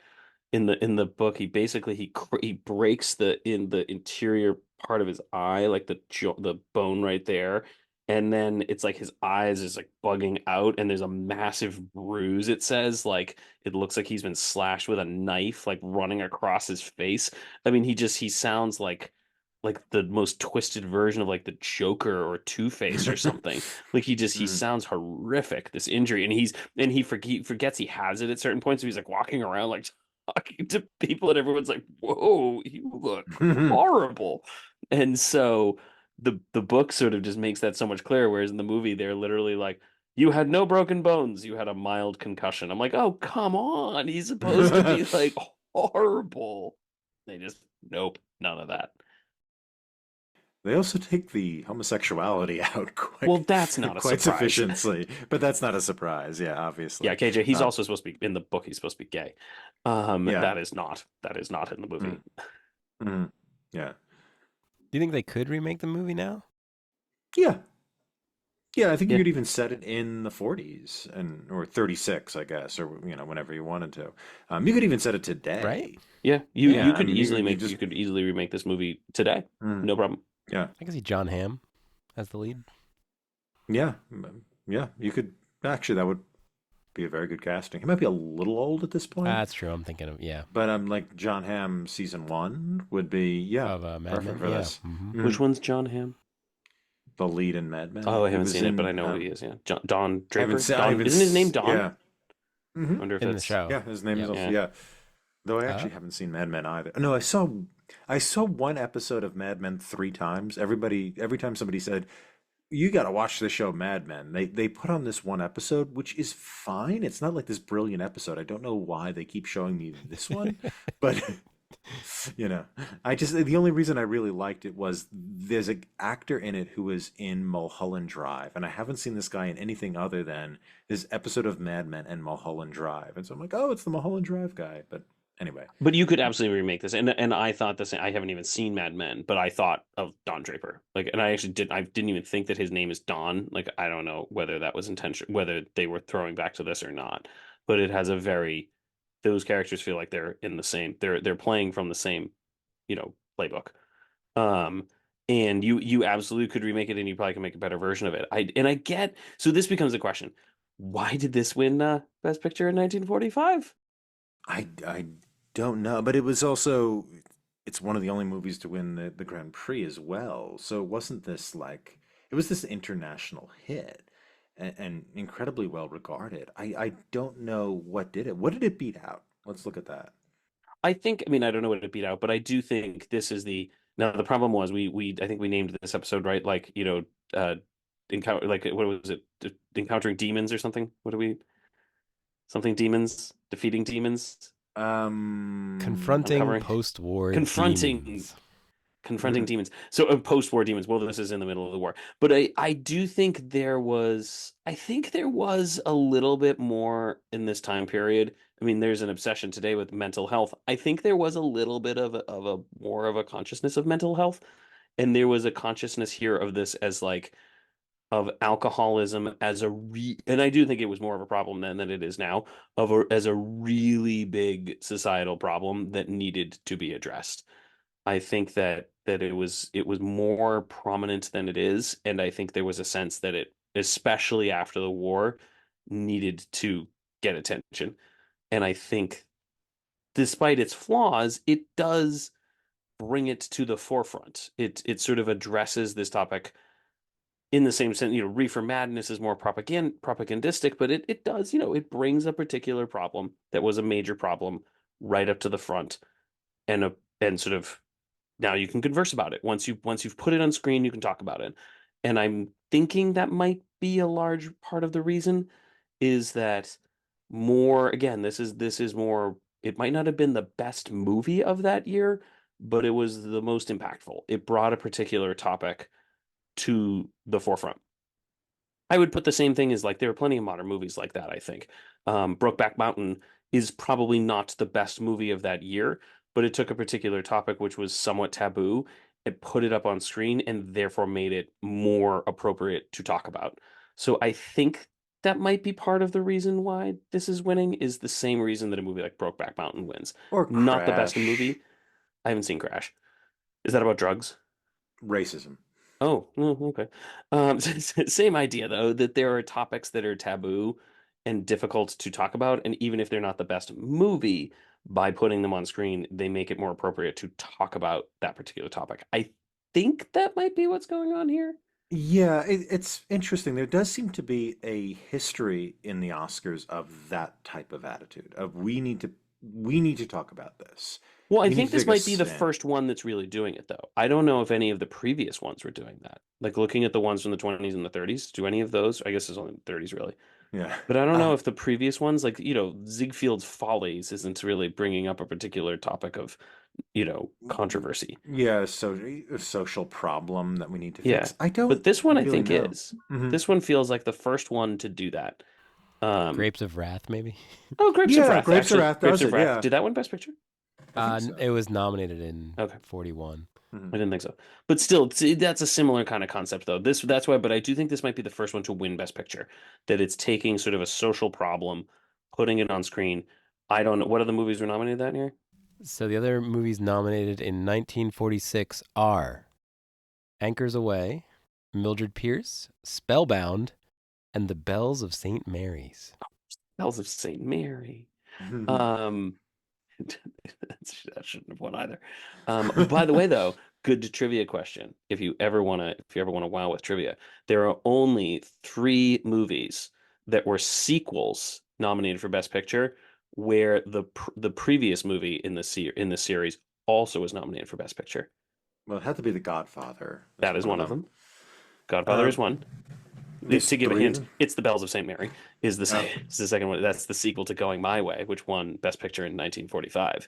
S2: In the book, he basically he breaks the interior part of his eye, like the bone right there, and then it's like his eyes is like bugging out, and there's a massive bruise. It says like it looks like he's been slashed with a knife, like running across his face. I mean, he sounds like the most twisted version of like the Joker or Two-Face or something. Like he
S1: Mm.
S2: sounds horrific, this injury, and he forgets he has it at certain points. So he's like walking around like talking to people, and everyone's like, "Whoa, you look horrible." And so the book sort of just makes that so much clearer. Whereas in the movie, they're literally like, "You had no broken bones. You had a mild concussion." I'm like, "Oh, come on. He's supposed to be like horrible." They just nope, none of that.
S1: They also take the homosexuality out
S2: Well,
S1: quite
S2: that's not a
S1: quite
S2: surprise.
S1: sufficiently, but that's not a surprise. Yeah,
S2: Yeah,
S1: obviously.
S2: KJ, he's
S1: Um,
S2: also supposed to be in the book. He's supposed to be gay.
S1: yeah.
S2: That is not in the movie.
S1: Mm, mm, yeah.
S3: Do you think they could remake the movie now?
S1: Yeah. Yeah, I think you
S2: Yeah,
S1: could even set it in the 40s and or 36, I guess, or whenever you wanted to. You could even set it
S3: Right?
S1: today.
S2: yeah.
S3: Yeah.
S1: Yeah, I mean, you
S2: You
S1: just
S2: could easily remake this movie today.
S1: mm,
S2: No problem.
S1: yeah,
S3: I can see John Hamm as the lead.
S1: yeah, yeah. You could actually that would be a very good casting. He might be a little old at this point,
S3: That's true. I'm thinking of, yeah,
S1: but like John Hamm season one would be yeah,
S3: of Mad
S1: perfect
S3: Men.
S1: for
S3: Yeah.
S1: this.
S3: Hmm.
S1: Hmm.
S2: Which one's John Hamm?
S1: The lead in Mad
S2: Oh,
S1: Men.
S2: I
S1: He
S2: haven't
S1: was
S2: seen it, but I
S1: in.
S2: know what he is. Yeah, Don
S1: I haven't
S2: Draper.
S1: seen. I
S2: Don,
S1: haven't.
S2: isn't his name Don?
S1: Yeah. Hmm.
S2: Wonder if
S3: In the
S2: it's
S3: show.
S1: Yeah, his name is
S3: Yep.
S1: also
S2: yeah.
S1: yeah. Though I
S3: Uh,
S1: actually haven't seen Mad Men either. No, I saw one episode of Mad Men three times. Every time somebody said, "You got to watch the show Mad Men," they put on this one episode, which is fine. It's not like this brilliant episode. I don't know why they keep showing me this one, but I just the only reason I really liked it was there's an actor in it who was in Mulholland Drive, and I haven't seen this guy in anything other than this episode of Mad Men and Mulholland Drive, and so I'm like, oh, it's the Mulholland Drive guy. But anyway,
S2: But you could absolutely remake this, and I thought the same. I haven't even seen Mad Men, but I thought of Don Draper. Like, and I actually did. I didn't even think that his name is Don. Like, I don't know whether that was intention, whether they were throwing back to this or not. But it has a very. Those characters feel like they're in the same. They're playing from the same, playbook. Um, and you absolutely could remake it, and you probably can make a better version of it. I get. So this becomes a question: why did this win Best Picture in 1945?
S1: I don't know, but it was also it's one of the only movies to win the Grand Prix as well. So it wasn't this like it was this international hit and incredibly well regarded. I don't know what did it. What did it beat out? Let's look at that.
S2: I think, I mean, I don't know what it beat out, but I do think this is the now the problem was we I think we named this episode right, like, encounter like what was it? Encountering demons or something? What do we something demons, defeating demons,
S3: Confronting
S2: uncovering,
S3: post-war
S2: confronting
S3: demons.
S2: confronting demons. So post-war demons. Well, this is in the middle of the war, but I do think there was a little bit more in this time period. I mean, there's an obsession today with mental health. I think there was a little bit of a more of a consciousness of mental health, and there was a consciousness here of this as like of alcoholism as and I do think it was more of a problem then than it is now as a really big societal problem that needed to be addressed. I think that it was more prominent than it is, and I think there was a sense that it, especially after the war, needed to get attention. And I think, despite its flaws, it does bring it to the forefront. It sort of addresses this topic in the same sense. Reefer Madness is more propagandistic, but it does, it brings a particular problem that was a major problem right up to the front, and sort of now you can converse about it. Once you've put it on screen, you can talk about it. And I'm thinking that might be a large part of the reason is that more again, this is more it might not have been the best movie of that year, but it was the most impactful. It brought a particular topic to the forefront. I would put the same thing as like there are plenty of modern movies like that, I think. Brokeback Mountain is probably not the best movie of that year, but it took a particular topic which was somewhat taboo. It put it up on screen and therefore made it more appropriate to talk about. So I think that might be part of the reason why this is winning is the same reason that a movie like Brokeback Mountain wins.
S1: Or
S2: Not the best
S1: Crash,
S2: movie. I haven't seen Crash. Is that about drugs?
S1: racism.
S2: Okay. Same idea though, that there are topics that are taboo and difficult to talk about, and even if they're not the best movie, by putting them on screen, they make it more appropriate to talk about that particular topic. I think that might be what's going on here.
S1: Yeah, it's interesting. There does seem to be a history in the Oscars of that type of attitude of we need to talk about this.
S2: Well, I
S1: We need
S2: think
S1: to
S2: this
S1: take a
S2: might be the
S1: stand.
S2: first one that's really doing it, though. I don't know if any of the previous ones were doing that. Like looking at the ones from the 20s and the 30s, do any of those? I guess it's only the 30s, really.
S1: Yeah.
S2: But I don't know
S1: Uh,
S2: if the previous ones, like, Ziegfeld's Follies isn't really bringing up a particular topic of, controversy.
S1: yeah, so a social problem that we need to
S2: Yeah.
S1: fix. I
S2: But
S1: don't
S2: this one I
S1: really
S2: think
S1: know.
S2: is.
S1: Hmm.
S2: This one feels like the first one to do that. Um,
S3: Grapes of Wrath, maybe.
S2: oh, Grapes of
S1: Yeah,
S2: Wrath,
S1: Grapes of
S2: actually.
S1: Wrath
S2: Grapes
S1: does
S2: of
S1: it.
S2: Wrath.
S1: Yeah,
S2: Did that win Best Picture?
S1: I think so.
S3: It was nominated in
S2: Okay.
S3: 41.
S1: Hmm.
S2: I didn't think so. But still, that's a similar kind of concept, though. That's why, but I do think this might be the first one to win Best Picture. That it's taking sort of a social problem, putting it on screen. I don't know. What other movies were nominated that year?
S3: So the other movies nominated in 1946 are Anchors Away, Mildred Pierce, Spellbound, and The Bells of St. Mary's.
S2: Bells of St. Mary. Um, that shouldn't have won either. By the way, though, good trivia question. If you ever want to wow with trivia, there are only three movies that were sequels nominated for Best Picture, where the previous movie in the series also was nominated for Best Picture.
S1: Well, it had to be The Godfather. That's
S2: That is
S1: one of
S2: one of
S1: them.
S2: them. Godfather
S1: Uh,
S2: is one.
S1: there's
S2: To give a
S1: three of
S2: hint,
S1: them.
S2: it's The Bells of St. Mary
S1: Oh,
S2: is the second one. That's the sequel to Going My Way, which won Best Picture in 1945.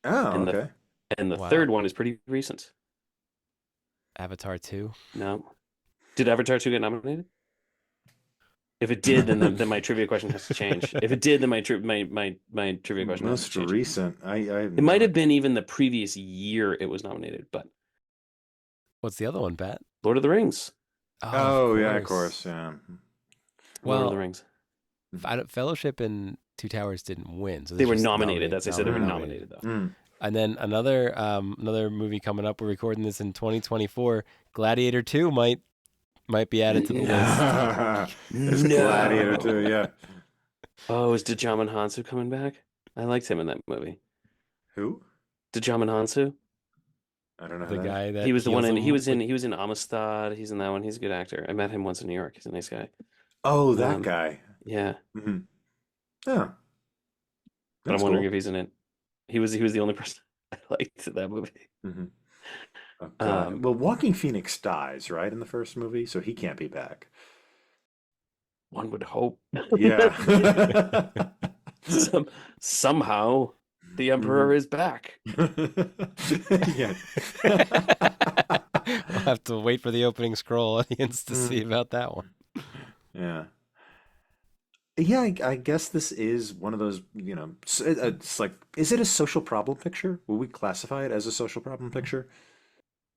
S1: oh,
S2: And the
S1: okay.
S2: and the
S3: Wow.
S2: third one is pretty recent.
S3: Avatar 2.
S2: No. Did Avatar 2 get nominated? If it did, then my trivia question has to change. If it did, then my trivia question has to
S1: Most
S2: change.
S1: recent. I have
S2: It might
S1: no
S2: have
S1: idea.
S2: been even the previous year it was nominated, but
S3: What's the other one, Pat?
S2: Lord of the Rings.
S3: Oh, of
S1: Oh, yeah, of course.
S3: course.
S1: Yeah.
S2: Lord of the
S3: Well,
S2: Rings.
S3: Fellowship and Two Towers didn't win, so
S2: They
S3: this
S2: were
S3: just
S2: nominated. That's I said they were
S3: nominated.
S2: nominated though.
S1: Mm.
S3: And then another movie coming up. We're recording this in 2024. Gladiator 2 might be added to the list.
S1: There's Gladiator too.
S2: No.
S1: Yeah.
S2: Oh, is Djimon Hounsou coming back? I liked him in that movie.
S1: Who?
S2: Djimon Hounsou.
S1: I don't know who
S3: The
S1: that is.
S3: guy
S2: He
S3: that
S2: was the one
S3: heals
S2: in he
S3: him
S2: was in
S3: with
S2: he was in Amistad. He's in that one. He's a good actor. I met him once in New York. He's a nice guy.
S1: Oh, that
S2: Um,
S1: guy.
S2: yeah,
S1: Hmm. Yeah,
S2: but I'm
S1: that's
S2: wondering
S1: cool.
S2: if he's in it. He was the only person I liked in that movie.
S1: Hmm. Oh God.
S2: Um,
S1: Well, Walking Phoenix dies, right, in the first movie, so he can't be back.
S2: one would hope.
S1: Yeah.
S2: Some somehow the Emperor
S1: Hmm.
S2: is back.
S1: Yeah.
S3: We'll have to wait for the opening scroll audience to
S1: Mm.
S3: see about that one.
S1: Yeah. Yeah, I guess this is one of those, it's like, is it a social problem picture? Will we classify it as a social problem picture?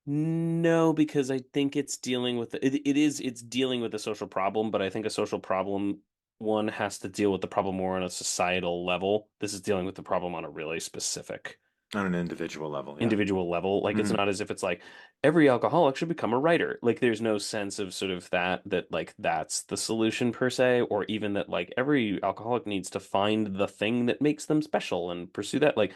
S2: No, because I think it's dealing with it's dealing with a social problem, but I think a social problem one has to deal with the problem more on a societal level. This is dealing with the problem on a really specific
S1: On an individual level, yeah.
S2: individual level. Like it's
S1: Hmm.
S2: not as if it's like every alcoholic should become a writer. Like there's no sense of sort of that like that's the solution per se, or even that like every alcoholic needs to find the thing that makes them special and pursue that. Like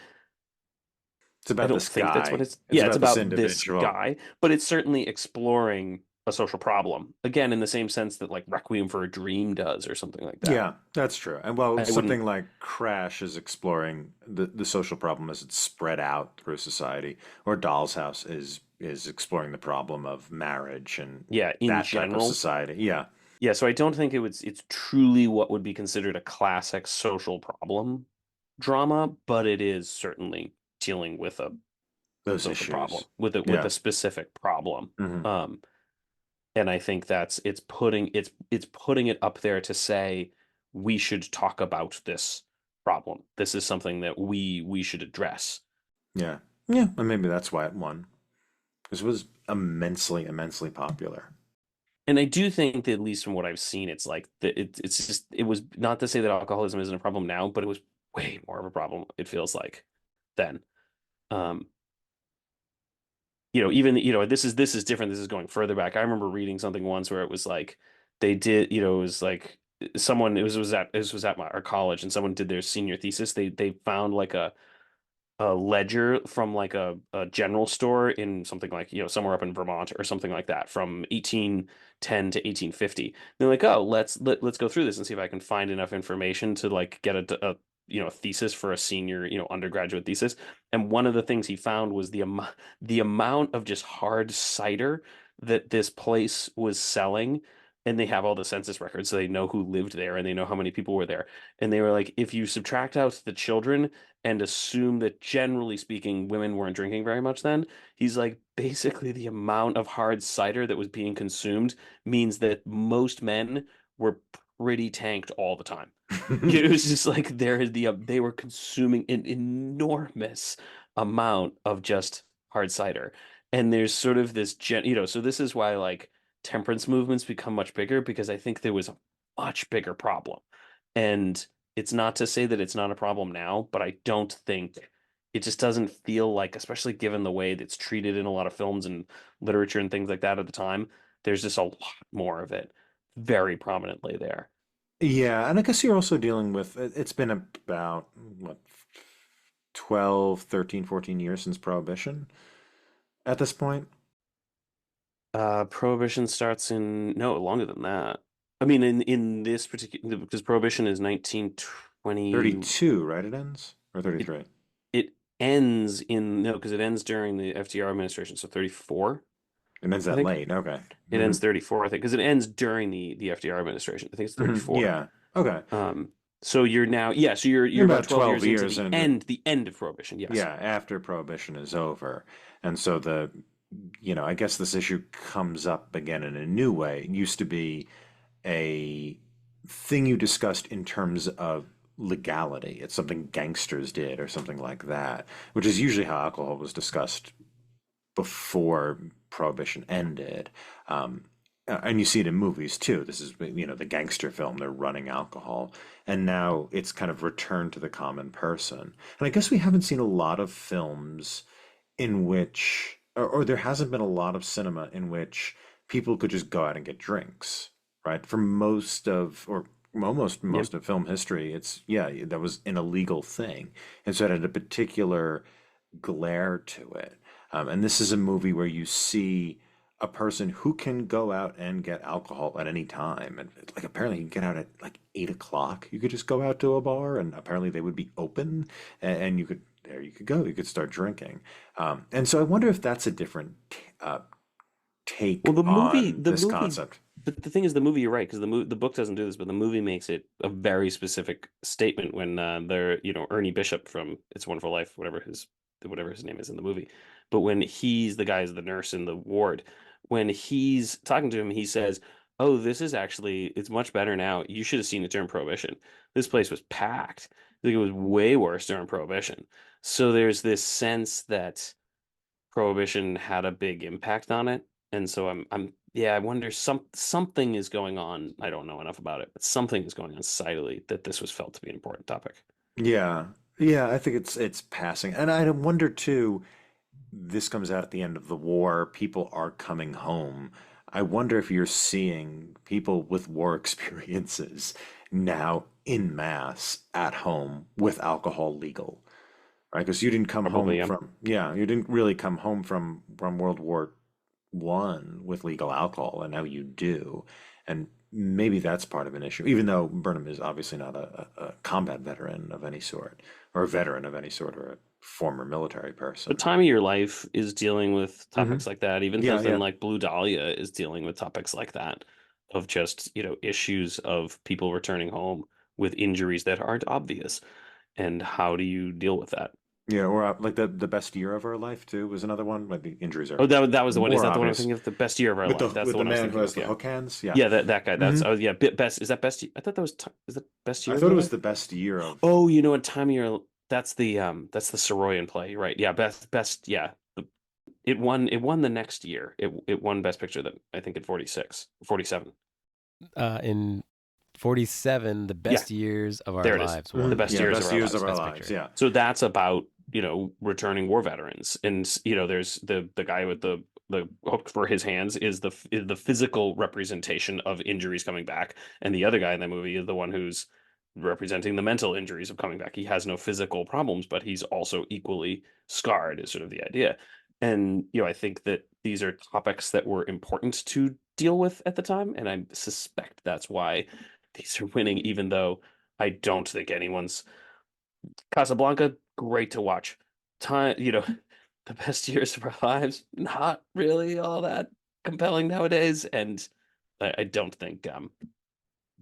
S1: It's
S2: I
S1: about
S2: don't
S1: this
S2: think that's what
S1: guy.
S2: it's.
S1: It's
S2: Yeah, it's
S1: about this
S2: about this
S1: individual.
S2: guy, but it's certainly exploring a social problem. Again, in the same sense that like Requiem for a Dream does or something like that.
S1: Yeah, that's true. And well,
S2: I wouldn't.
S1: something like Crash is exploring the social problem as it's spread out through society, or Doll's House is exploring the problem of marriage and
S2: Yeah, in
S1: that type of
S2: general.
S1: society. Yeah.
S2: Yeah, so I don't think it's truly what would be considered a classic social problem drama, but it is certainly dealing with a
S1: Those
S2: social problem,
S1: issues.
S2: with a
S1: Yeah.
S2: specific problem.
S1: Hmm.
S2: Um, and I think it's putting it up there to say we should talk about this problem. This is something that we should address.
S1: Yeah. Yeah. And maybe that's why it won. Because it was immensely, immensely popular.
S2: And I do think that at least from what I've seen, it's like that it's just it was not to say that alcoholism isn't a problem now, but it was way more of a problem, it feels like, then. Um, even this is different. This is going further back. I remember reading something once where it was like they did, it was like someone it was at our college, and someone did their senior thesis. They found like a ledger from like a general store in something like, somewhere up in Vermont or something like that from 1810 to 1850. They're like, oh, let's go through this and see if I can find enough information to like get a thesis for a senior, undergraduate thesis. And one of the things he found was the amount of just hard cider that this place was selling. And they have all the census records, so they know who lived there and they know how many people were there. And they were like, if you subtract out the children and assume that generally speaking, women weren't drinking very much then. He's like, basically, the amount of hard cider that was being consumed means that most men were pretty tanked all the time. It was just like they were consuming an enormous amount of just hard cider. And there's sort of this so this is why like temperance movements become much bigger because I think there was a much bigger problem. And it's not to say that it's not a problem now, but I don't think it just doesn't feel like, especially given the way that's treated in a lot of films and literature and things like that at the time, there's just a lot more of it very prominently there.
S1: Yeah, and I guess you're also dealing with it's been about what 12, 13, 14 years since Prohibition at this point.
S2: Prohibition starts in no longer than that. I mean, in this particular because Prohibition is 1920.
S1: 32, right? It ends or
S2: It
S1: 33.
S2: it ends in no because it ends during the FDR administration, so 34,
S1: It ends
S2: I
S1: that
S2: think.
S1: late. Okay.
S2: It ends 34, I think, because it ends during the FDR administration. I think it's 34.
S1: Yeah. Okay.
S2: So you're now, yeah, so you're about
S1: About
S2: 12
S1: 12
S2: years into
S1: years into
S2: the end of Prohibition, yes.
S1: yeah, after Prohibition is over. And so I guess this issue comes up again in a new way. It used to be a thing you discussed in terms of legality. It's something gangsters did or something like that, which is usually how alcohol was discussed before Prohibition ended. Um, and you see it in movies too. This is, the gangster film, they're running alcohol. And now it's kind of returned to the common person. And I guess we haven't seen a lot of films in which, or there hasn't been a lot of cinema in which people could just go out and get drinks, right? For most of, or almost
S2: Yeah.
S1: most of film history, yeah, that was an illegal thing. And so it had a particular glare to it. And this is a movie where you see a person who can go out and get alcohol at any time. And like apparently you can get out at like 8 o'clock. You could just go out to a bar and apparently they would be open and you could go, you could start drinking. And so I wonder if that's a different take
S2: Well, the movie,
S1: on
S2: the
S1: this
S2: movie,
S1: concept.
S2: but the thing is, the movie, you're right, because the book doesn't do this, but the movie makes it a very specific statement when they're, Ernie Bishop from It's a Wonderful Life, whatever his name is in the movie. But when he's the guy is the nurse in the ward, when he's talking to him, he says, "Oh, this is actually it's much better now. You should have seen it during Prohibition. This place was packed. I think it was way worse during Prohibition." So there's this sense that Prohibition had a big impact on it. And so yeah, I wonder something is going on. I don't know enough about it, but something is going on societally that this was felt to be an important topic.
S1: Yeah. Yeah, I think it's passing. And I wonder too, this comes out at the end of the war. People are coming home. I wonder if you're seeing people with war experiences now in mass at home with alcohol legal, right? Because you didn't come
S2: Probably,
S1: home
S2: yeah.
S1: from, yeah, you didn't really come home from World War I with legal alcohol, and now you do. And maybe that's part of an issue, even though Burnham is obviously not a combat veteran of any sort, or a veteran of any sort, or a former military
S2: But
S1: person.
S2: Time of Your Life is dealing with
S1: Hmm.
S2: topics like that. Even
S1: Yeah,
S2: something
S1: yeah.
S2: like Blue Dahlia is dealing with topics like that of just, issues of people returning home with injuries that aren't obvious. And how do you deal with that?
S1: Yeah, or like the best year of our life too was another one. Like the injuries
S2: Oh,
S1: are
S2: that was the one. Is
S1: more
S2: that the one I'm
S1: obvious
S2: thinking of? The Best Year of Our
S1: with the
S2: Life. That's
S1: with
S2: the
S1: the
S2: one I was
S1: man who
S2: thinking
S1: has
S2: of.
S1: the
S2: Yeah.
S1: hook hands. Yeah.
S2: Yeah, that guy. That's
S1: Hmm.
S2: oh yeah, bit best. Is that best? I thought that was is that Best
S1: I
S2: Year of
S1: thought
S2: Your
S1: it was
S2: Life?
S1: the best year of.
S2: Oh, you know what time of your that's the Soroyan play, you're right? Yeah, best yeah. It won the next year. It won Best Picture that I think at 46, 47.
S3: In 47, the
S2: Yeah,
S3: best years of our
S2: there it is.
S3: lives
S2: The
S1: Mhm.
S3: won
S2: Best
S1: Yeah,
S2: years of
S1: best
S2: our
S1: years of
S2: lives.
S1: our
S3: Best
S1: lives.
S3: Picture.
S1: Yeah.
S2: So that's about returning war veterans. And there's the guy with the hook for his hands is the physical representation of injuries coming back, and the other guy in that movie is the one who's representing the mental injuries of coming back. He has no physical problems, but he's also equally scarred, is sort of the idea. And I think that these are topics that were important to deal with at the time, and I suspect that's why these are winning, even though I don't think anyone's Casablanca, great to watch. Time, the best years of our lives, not really all that compelling nowadays, and I don't think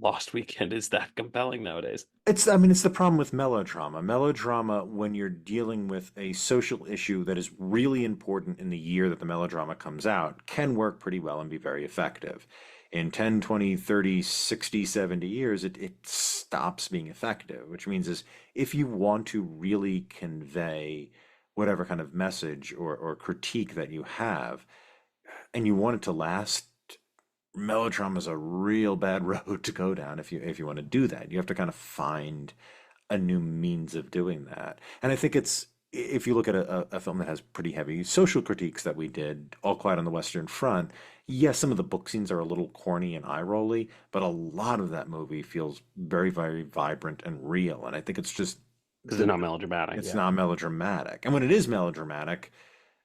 S2: Lost Weekend is that compelling nowadays.
S1: I mean, it's the problem with melodrama. Melodrama, when you're dealing with a social issue that is really important in the year that the melodrama comes out, can work pretty well and be very effective. In 10, 20, 30, 60, 70 years, it stops being effective, which means is if you want to really convey whatever kind of message or critique that you have, and you want it to last, melodrama is a real bad road to go down if you want to do that. You have to kind of find a new means of doing that. And I think it's if you look at a film that has pretty heavy social critiques that we did, All Quiet on the Western Front, yes, some of the book scenes are a little corny and eye-rolly, but a lot of that movie feels very, very vibrant and real. And I think it's just
S2: Because it's not melodramatic.
S1: it's
S2: Yeah.
S1: not melodramatic. And when it is melodramatic,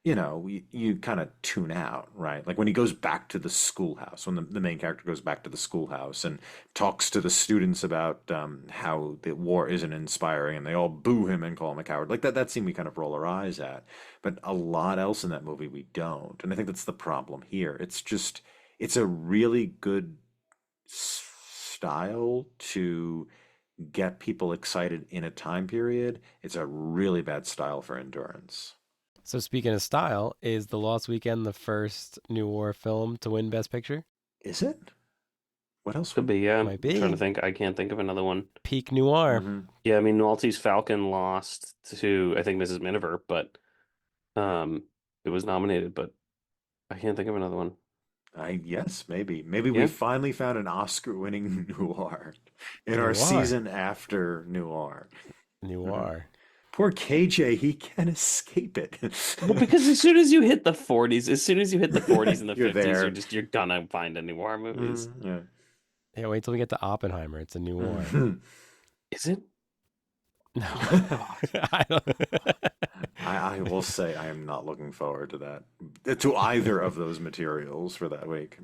S1: you kind of tune out, right? Like when he goes back to the schoolhouse, when the main character goes back to the schoolhouse and talks to the students about how the war isn't inspiring, and they all boo him and call him a coward. Like that scene we kind of roll our eyes at, but a lot else in that movie we don't. And I think that's the problem here. It's a really good style to get people excited in a time period. It's a really bad style for endurance.
S3: So speaking of style, is The Lost Weekend the first noir film to win Best Picture?
S1: Is it? What else
S2: Could be, yeah.
S3: Might
S2: I'm trying to
S3: be.
S2: think. I can't think of another one.
S3: Peak noir.
S1: hmm
S2: Yeah, I mean, Maltese Falcon lost to, I think, Mrs. Miniver, but um, it was nominated, but I can't think of another one.
S1: Yes, maybe we
S2: Yeah.
S1: finally found an Oscar-winning noir in our
S3: Noir.
S1: season after noir.
S3: Noir.
S1: Poor KJ, he can't escape it.
S2: Well, because as soon as you hit the 40s, as soon as you hit the 40s and the
S1: You're
S2: 50s,
S1: there.
S2: you're gonna find any noir movies.
S1: Yeah.
S3: Yeah, wait till we get to Oppenheimer. It's a noir.
S2: Is it?
S3: No.
S2: God.
S3: I don't...
S1: I will say I am not looking forward to that, to either of those materials for that week.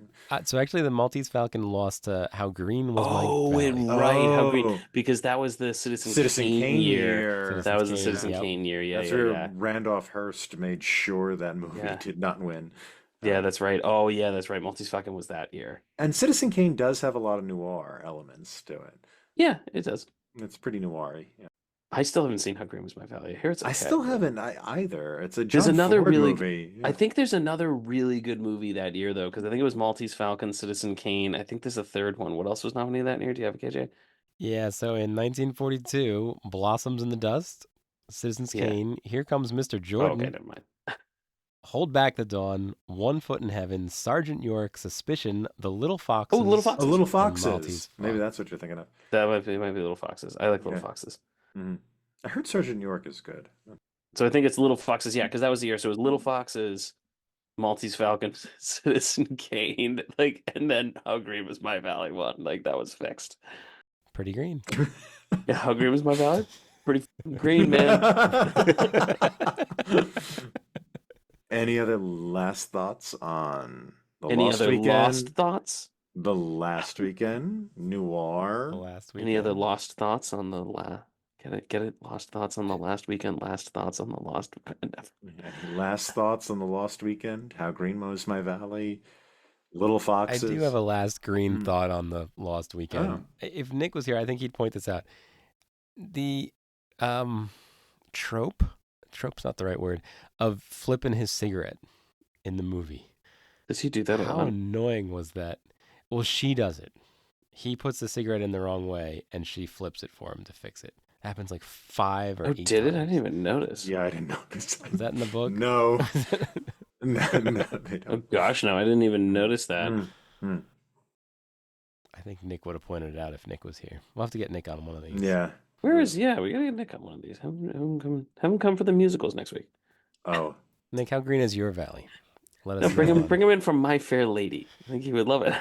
S3: So actually, the Maltese Falcon lost to How Green Was My
S2: Oh,
S3: Valley.
S2: right. How green?
S1: Oh,
S2: Because that was the
S1: Citizen
S2: Kane
S1: Kane
S2: year.
S1: year.
S2: That was the
S3: Kane,
S2: Citizen
S3: yep.
S2: Kane year. Yeah,
S1: That's
S2: yeah,
S1: where
S2: yeah.
S1: Randolph Hearst made sure that movie
S2: Yeah.
S1: did not win.
S2: Yeah, that's right. Oh, yeah, that's right. Maltese Falcon was that year.
S1: And Citizen Kane does have a lot of noir elements to it.
S2: Yeah, it does.
S1: It's pretty noir-y. Yeah.
S2: I still haven't seen How Green Was My Valley. I hear it's okay.
S1: I still haven't either. It's a
S2: There's
S1: John
S2: another
S1: Ford
S2: really
S1: movie.
S2: I think there's another really good movie that year though, because I think it was Maltese Falcon, Citizen Kane. I think there's a third one. What else was nominated that year? Do you have a KJ?
S3: Yeah, so in 1942, Blossoms in the Dust, Citizens
S2: Yeah.
S3: Kane, Here Comes Mr.
S2: Oh,
S3: Jordan,
S2: okay, never mind.
S3: Hold Back the Dawn, One Foot in Heaven, Sergeant York, Suspicion, The Little
S2: Oh,
S3: Foxes.
S2: Little
S1: A
S2: Foxes.
S1: Little
S3: Maltese
S1: Foxes. Maybe
S3: Fox.
S1: that's what you're thinking of.
S2: That might be Little Foxes. I like Little
S1: Okay.
S2: Foxes.
S1: hmm I heard Sergeant York is good.
S2: So I think it's Little Foxes, yeah, because that was the year. So it was Little Foxes, Maltese Falcon, Citizen Kane, and then How Green Was My Valley one. Like that was fixed.
S3: Pretty green.
S2: Yeah, How Green Was My Valley? Pretty green, man.
S1: Any other last thoughts on the
S2: Any
S1: Lost
S2: other
S1: Weekend?
S2: lost thoughts?
S1: The Last Weekend, Noir.
S3: The last
S2: Any other
S3: weekend.
S2: lost thoughts on the Get it? Lost thoughts on the last weekend. Last thoughts on the lost.
S1: Any last thoughts on the Lost Weekend? How Green Was My Valley? Little
S3: I
S1: Foxes.
S3: do have a last green
S1: Hmm.
S3: thought on the Lost Weekend.
S1: Oh.
S3: If Nick was here, I think he'd point this out. The trope's not the right word, of flipping his cigarette in the movie.
S2: Does he do that a
S3: How
S2: lot?
S3: annoying was that? Well, she does it. He puts the cigarette in the wrong way, and she flips it for him to fix it. Happens like 5 or
S2: Oh,
S3: 8
S2: did it? I
S3: times.
S2: didn't even notice.
S1: Yeah, I didn't notice.
S3: Is that in the book?
S1: No. No, they
S2: Oh
S1: don't.
S2: gosh, no, I didn't even notice that.
S1: Mm, mm.
S3: I think Nick would have pointed it out if Nick was here. We'll have to get Nick on one of these.
S1: Yeah.
S2: Where is we gotta get Nick on one of these. Have him come for the musicals next week.
S1: Oh,
S3: Nick, how green is your valley? Let
S2: No,
S3: us know.
S2: bring him in from My Fair Lady. I think he would love it.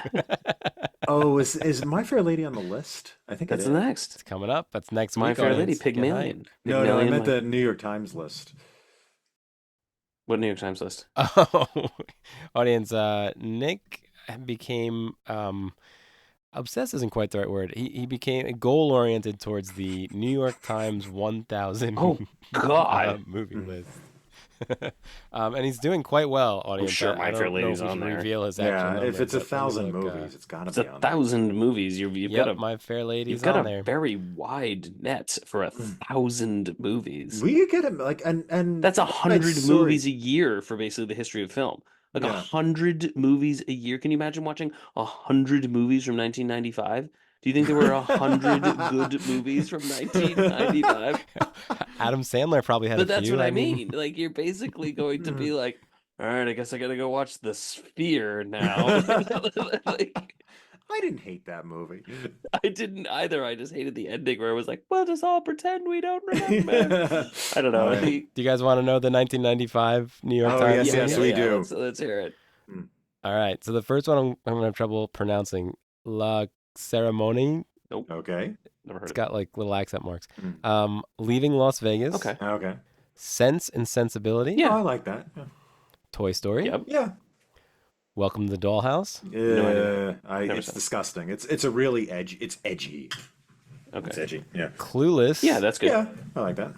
S1: oh, is My Fair Lady on the list? I think
S2: That's
S1: it is.
S2: next.
S3: It's coming up. That's next
S2: My
S3: week.
S2: Fair Lady,
S3: audience. Get hyped.
S2: Pygmalion.
S1: No, I
S2: Pygmalion,
S1: meant the New York Times list.
S2: What New York Times list?
S3: Oh, audience, Nick became obsessed isn't quite the right word. He became goal oriented towards the New York Times 1000
S2: Oh God!
S3: movie list. And he's doing quite well, audience.
S2: sure
S3: I
S2: My Fair
S3: don't know
S2: Lady's
S3: if we
S2: on
S3: should
S2: there.
S3: reveal his actual
S1: Yeah,
S3: number.
S1: if it's
S3: but let me
S1: 1,000
S3: look,
S1: movies, it's gotta
S2: It's
S1: be on there.
S2: 1,000 movies. You've
S3: Yep,
S2: got
S3: My Fair Lady's
S2: you've got
S3: on
S2: a
S3: there.
S2: very wide net for 1,000 movies.
S1: We could get him like and
S2: That's
S1: West Side
S2: 100
S1: Story.
S2: movies a year for basically the history of film. Like
S1: Yeah.
S2: 100 movies a year. Can you imagine watching 100 movies from 1995? Do you think there were 100 good movies from 1995?
S3: Adam Sandler probably had
S2: But
S3: a
S2: that's
S3: few.
S2: what I mean. Like you're basically going to be like, all right, I guess I gotta go watch The Sphere now. Like,
S1: I didn't hate that movie.
S2: I didn't either. I just hated the ending where it was like, we'll just all pretend we don't remember. I don't know.
S1: All right.
S3: Do you guys want to know the 1995 New York
S1: Oh,
S3: Times?
S1: yes, we do.
S2: Let's hear it.
S3: All right. So the first one I'm gonna have trouble pronouncing. La Ceremonie.
S2: Nope.
S1: Okay.
S2: Never heard
S3: It's
S2: of
S3: got like little accent marks.
S1: Mm.
S3: Leaving Las Vegas.
S2: Okay.
S1: Okay.
S3: Sense and Sensibility.
S2: Yeah.
S1: Oh, I like that. Yeah.
S3: Toy Story.
S2: Yep.
S1: Yeah.
S3: Welcome to the Dollhouse.
S2: No idea.
S1: It's disgusting. It's a really edgy. It's edgy.
S2: Okay.
S1: It's edgy. Yeah.
S3: Clueless.
S2: Yeah, that's good.
S1: Yeah, I like that.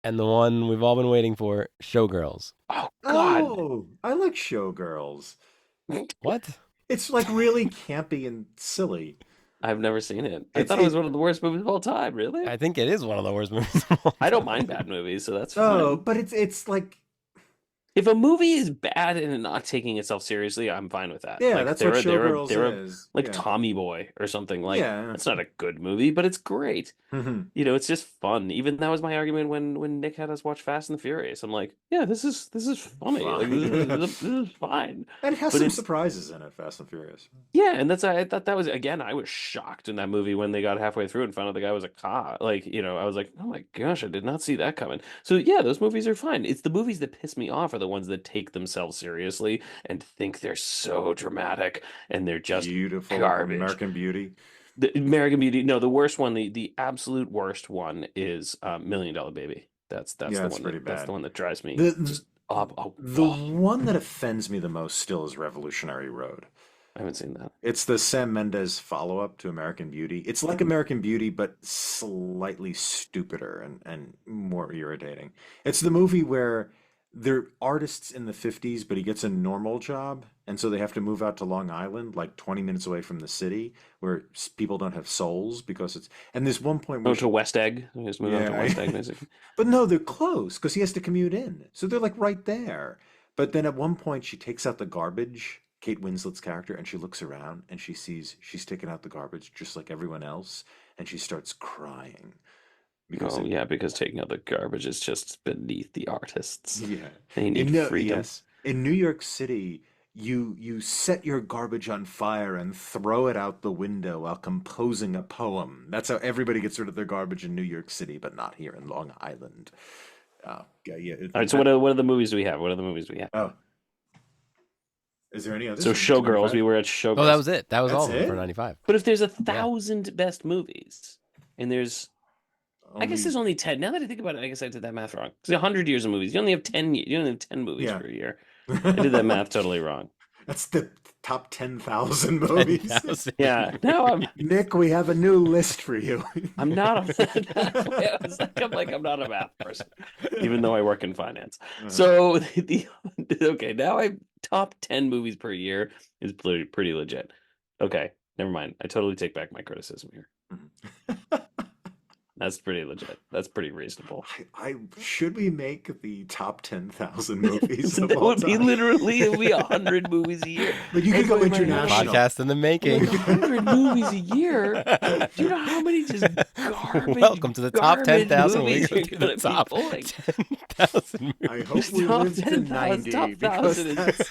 S3: And the one we've all been waiting for, Showgirls.
S2: Oh God.
S1: Oh, I like Showgirls.
S3: What?
S1: It's like really campy and silly.
S2: I've never seen it. I
S1: It's-
S2: thought it was
S1: it-
S2: one of the worst movies of all time. Really?
S3: I think it is one of the worst movies. of all
S2: I don't
S3: time.
S2: mind bad movies, so that's
S1: Oh,
S2: fine.
S1: but it's like
S2: If a movie is bad and not taking itself seriously, I'm fine with that.
S1: yeah,
S2: Like,
S1: that's what Showgirls
S2: they're
S1: is.
S2: like
S1: yeah.
S2: Tommy Boy or something. Like
S1: Yeah.
S2: it's not a good movie, but it's great.
S1: Mhm.
S2: You know, it's just fun. Even that was my argument when Nick had us watch Fast and the Furious. I'm like, yeah, this is funny. Like this is fine.
S1: And it has
S2: But
S1: some
S2: it's-
S1: surprises in it, Fast and Furious.
S2: Yeah, and I thought that was again. I was shocked in that movie when they got halfway through and found out the guy was a cop. Like, you know, I was like, oh my gosh, I did not see that coming. So yeah, those movies are fine. It's the movies that piss me off are the ones that take themselves seriously and think they're so dramatic and they're just
S1: Beautiful
S2: garbage.
S1: American Beauty.
S2: The American Beauty. No, the worst one, the absolute worst one is $1 Million Baby. That's
S1: Yeah,
S2: the
S1: that's
S2: one
S1: pretty
S2: that's the
S1: bad.
S2: one that drives me
S1: The
S2: up. Oh,
S1: the
S2: oh,
S1: one that offends me the most still is Revolutionary Road.
S2: I haven't seen that.
S1: It's the Sam Mendes follow-up to American Beauty. It's like American Beauty, but slightly stupider and more irritating. It's the movie where they're artists in the 50s, but he gets a normal job, and so they have to move out to Long Island, like 20 minutes away from the city, where people don't have souls because it's. And there's one point
S2: Oh,
S1: where
S2: to West Egg. I just moved on to
S1: Yeah.
S2: West Egg, basically.
S1: But no, they're close because he has to commute in. So they're like right there. But then at one point, she takes out the garbage, Kate Winslet's character, and she looks around and she sees she's taken out the garbage just like everyone else. And she starts crying. Because
S2: Oh, yeah, because taking out the garbage is just beneath the artists.
S1: yeah.
S2: They need freedom.
S1: Yes. In New York City, you set your garbage on fire and throw it out the window while composing a poem. That's how everybody gets rid of their garbage in New York City, but not here in Long Island. Yeah.
S2: All right, so what are the movies we have? What are the movies we have?
S1: Oh. Is there any others?
S2: So
S1: in
S2: Showgirls,
S1: 25?
S2: we were at Showgirls.
S3: Oh, that was it. That was
S1: That's
S3: all of them
S1: it?
S3: for 95.
S2: But if there's 1,000 best movies, and there's, I guess
S1: Only-
S2: there's only 10. Now that I think about it, I guess I did that math wrong. Because 100 years of movies, you only have 10. You only have 10 movies
S1: Yeah.
S2: per year. I did that math totally wrong.
S1: That's the top 10,000 movies.
S3: 10,000.
S2: Yeah. Now
S1: Nick, we have a new list for you.
S2: I'm not I'm not a math person, even though I work in finance. So okay, now I top 10 movies per year is pretty legit. Okay, never mind. I totally take back my criticism here. That's pretty legit. That's pretty reasonable.
S1: Should we make the top 10,000 movies of
S2: That
S1: all
S2: would be
S1: time?
S2: literally, it would be 100 movies a year.
S1: But you could
S2: That's
S1: go
S2: what my mind-
S1: international.
S3: Podcast in the making.
S2: Like 100 movies a year. Do you know how many just garbage?
S3: Welcome to the top
S2: garbage
S3: 10,000. We're
S2: movies
S3: going
S2: you're
S3: to
S2: gonna
S3: the top
S2: be pulling?
S3: 10,000 movies.
S1: I hope we
S2: Top
S1: live to
S2: 10,000,
S1: 90
S2: top
S1: because
S2: 1,000 is-
S1: that's...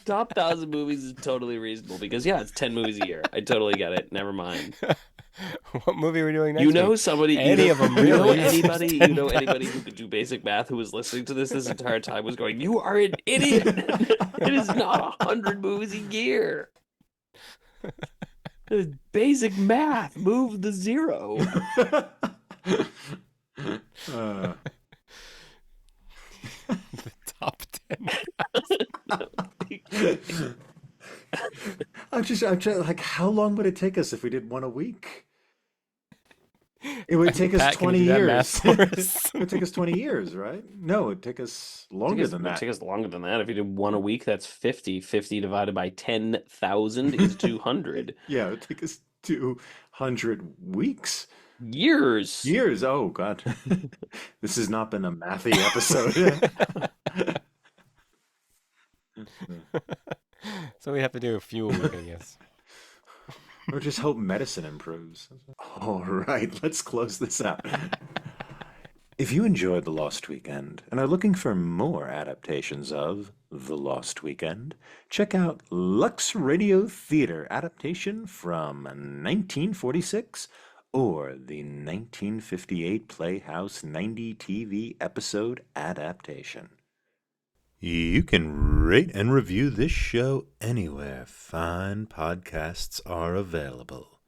S2: Top 1,000 movies is totally reasonable because yeah, it's 10 movies a year. I totally get it. Never mind.
S3: What movie are we doing next
S2: You know
S3: week?
S2: somebody,
S3: Any of them really?
S2: you know anybody who could do basic math who was listening to this entire time was going, "You are an idiot! It is not 100 movies a year. It is basic math. Move the zero."
S1: Uh,
S3: The top 10.
S1: I'm trying, like, how long would it take us if we did one a week? It would take us
S3: Pat, can you
S1: 20
S3: do that math
S1: years.
S3: for us?
S1: It would take us 20 years, right? No, it'd take us longer than
S2: It'd
S1: that.
S2: take us longer than that. If you did one a week, that's 50. 50 divided by 10,000 is 200.
S1: Yeah, it would take us 200 weeks.
S2: Years.
S1: Years. Oh, God. This has not been a mathy episode.
S3: So we have to do a few a week, I guess.
S1: Or just hope medicine improves. All right, let's close this out. If you enjoyed The Lost Weekend and are looking for more adaptations of The Lost Weekend, check out Lux Radio Theater adaptation from 1946 or the 1958 Playhouse 90 TV episode adaptation. You can rate and review this show anywhere fine podcasts are available.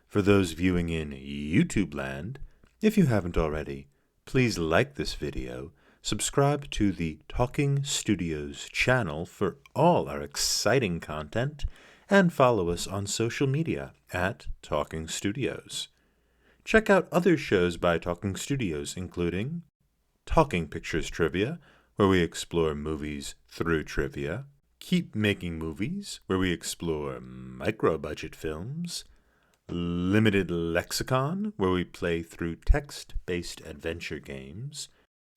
S1: For those viewing in YouTube land, if you haven't already, please like this video, subscribe to the Talking Studios channel for all our exciting content, and follow us on social media at Talking Studios. Check out other shows by Talking Studios, including Talking Pictures Trivia, where we explore movies through trivia, Keep Making Movies, where we explore micro-budget films, Limited Lexicon, where we play through text-based adventure games,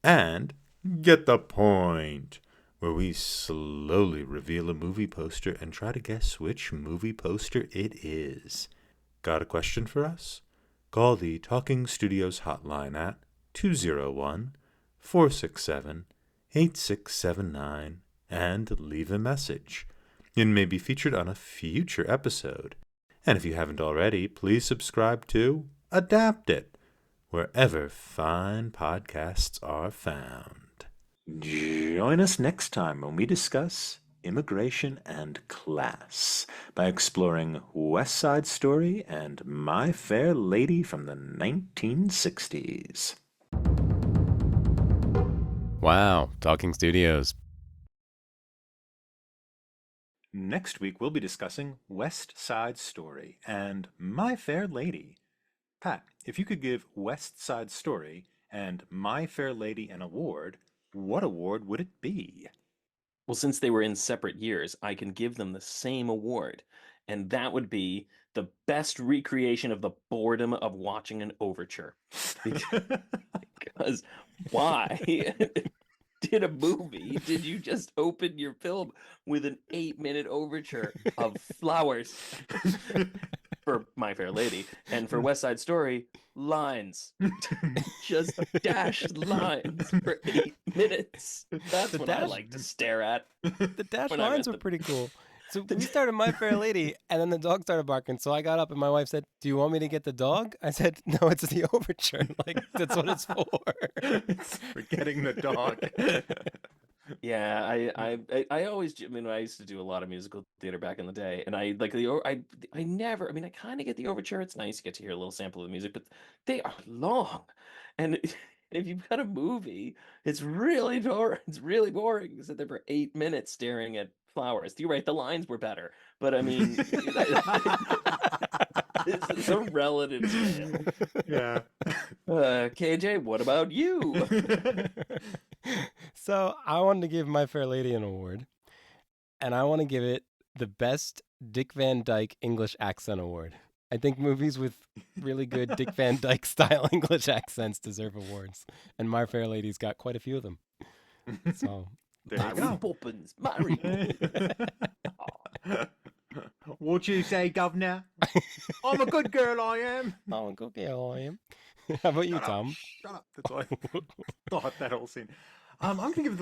S1: and Get the Point, where we slowly reveal a movie poster and try to guess which movie poster it is. Got a question for us? Call the Talking Studios hotline at 201-467-8679 and leave a message. It may be featured on a future episode. And if you haven't already, please subscribe to Adapt It, wherever fine podcasts are found. Join us next time when we discuss immigration and class by exploring West Side Story and My Fair Lady from the 1960s.
S3: Wow, Talking Studios.
S1: Next week, we'll be discussing West Side Story and My Fair Lady. Pat, if you could give West Side Story and My Fair Lady an award, what award would it be?
S2: Well, since they were in separate years, I can give them the same award, and that would be the best recreation of the boredom of watching an overture. Because why did a movie did you just open your film with an 8-minute overture of flowers for My Fair Lady, and for West Side Story, lines, just dashed lines for 8 minutes? That's
S3: The
S2: what I
S3: dash-
S2: like to stare at.
S3: The dash
S2: When I'm
S3: lines
S2: at
S3: were
S2: the-
S3: pretty cool. So we started My Fair Lady, and then the dog started barking. So I got up, and my wife said, "Do you want me to get the dog?" I said, "No, it's the overture. Like that's what it's for."
S1: It's for getting the dog.
S2: Yeah, I always, I mean, I used to do a lot of musical theater back in the day, and I like I never, I mean, I kind of get the overture. It's nice to get to hear a little sample of the music, but they are long, and if you've got a movie, it's really boring. It's really boring to sit there for 8 minutes staring at flowers. You're right, the lines were better, but I mean, it's a relative scale.
S1: Yeah.
S2: KJ, what about you?
S3: So I wanted to give My Fair Lady an award, and I want to give it the best Dick Van Dyke English accent award. I think movies with really good Dick Van Dyke style English accents deserve awards, and My Fair Lady's got quite a few of them. So
S1: There you
S2: Mary
S1: go.
S2: Poppins, Mary Poppins.
S1: What you say, governor? I'm a good girl, I am.
S3: oh, okay, I am. How about you,
S1: Shut up,
S3: Tom?
S1: Shut up. That's all I thought, that whole scene. I'm going to give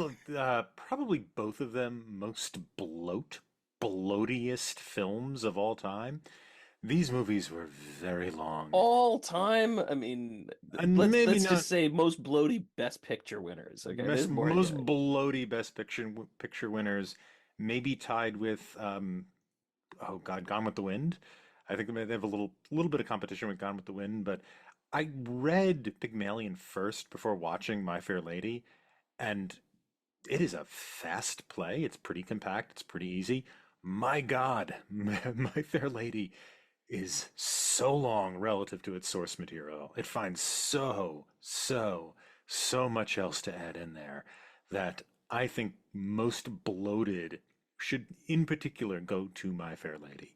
S1: probably both of them most bloatiest films of all time. These movies were very long.
S2: All time. I mean,
S1: And
S2: let's
S1: maybe
S2: let's
S1: not
S2: just say most bloaty Best Picture winners. Okay, there's more than
S1: most
S2: getting.
S1: bloaty Best Picture winners, maybe tied with oh God, Gone with the Wind. I think they have a little bit of competition with Gone with the Wind, but I read Pygmalion first before watching My Fair Lady, and it is a fast play. It's pretty compact. It's pretty easy. My God, My Fair Lady is so long relative to its source material. It finds so much else to add in there that I think most bloated should in particular go to My Fair Lady.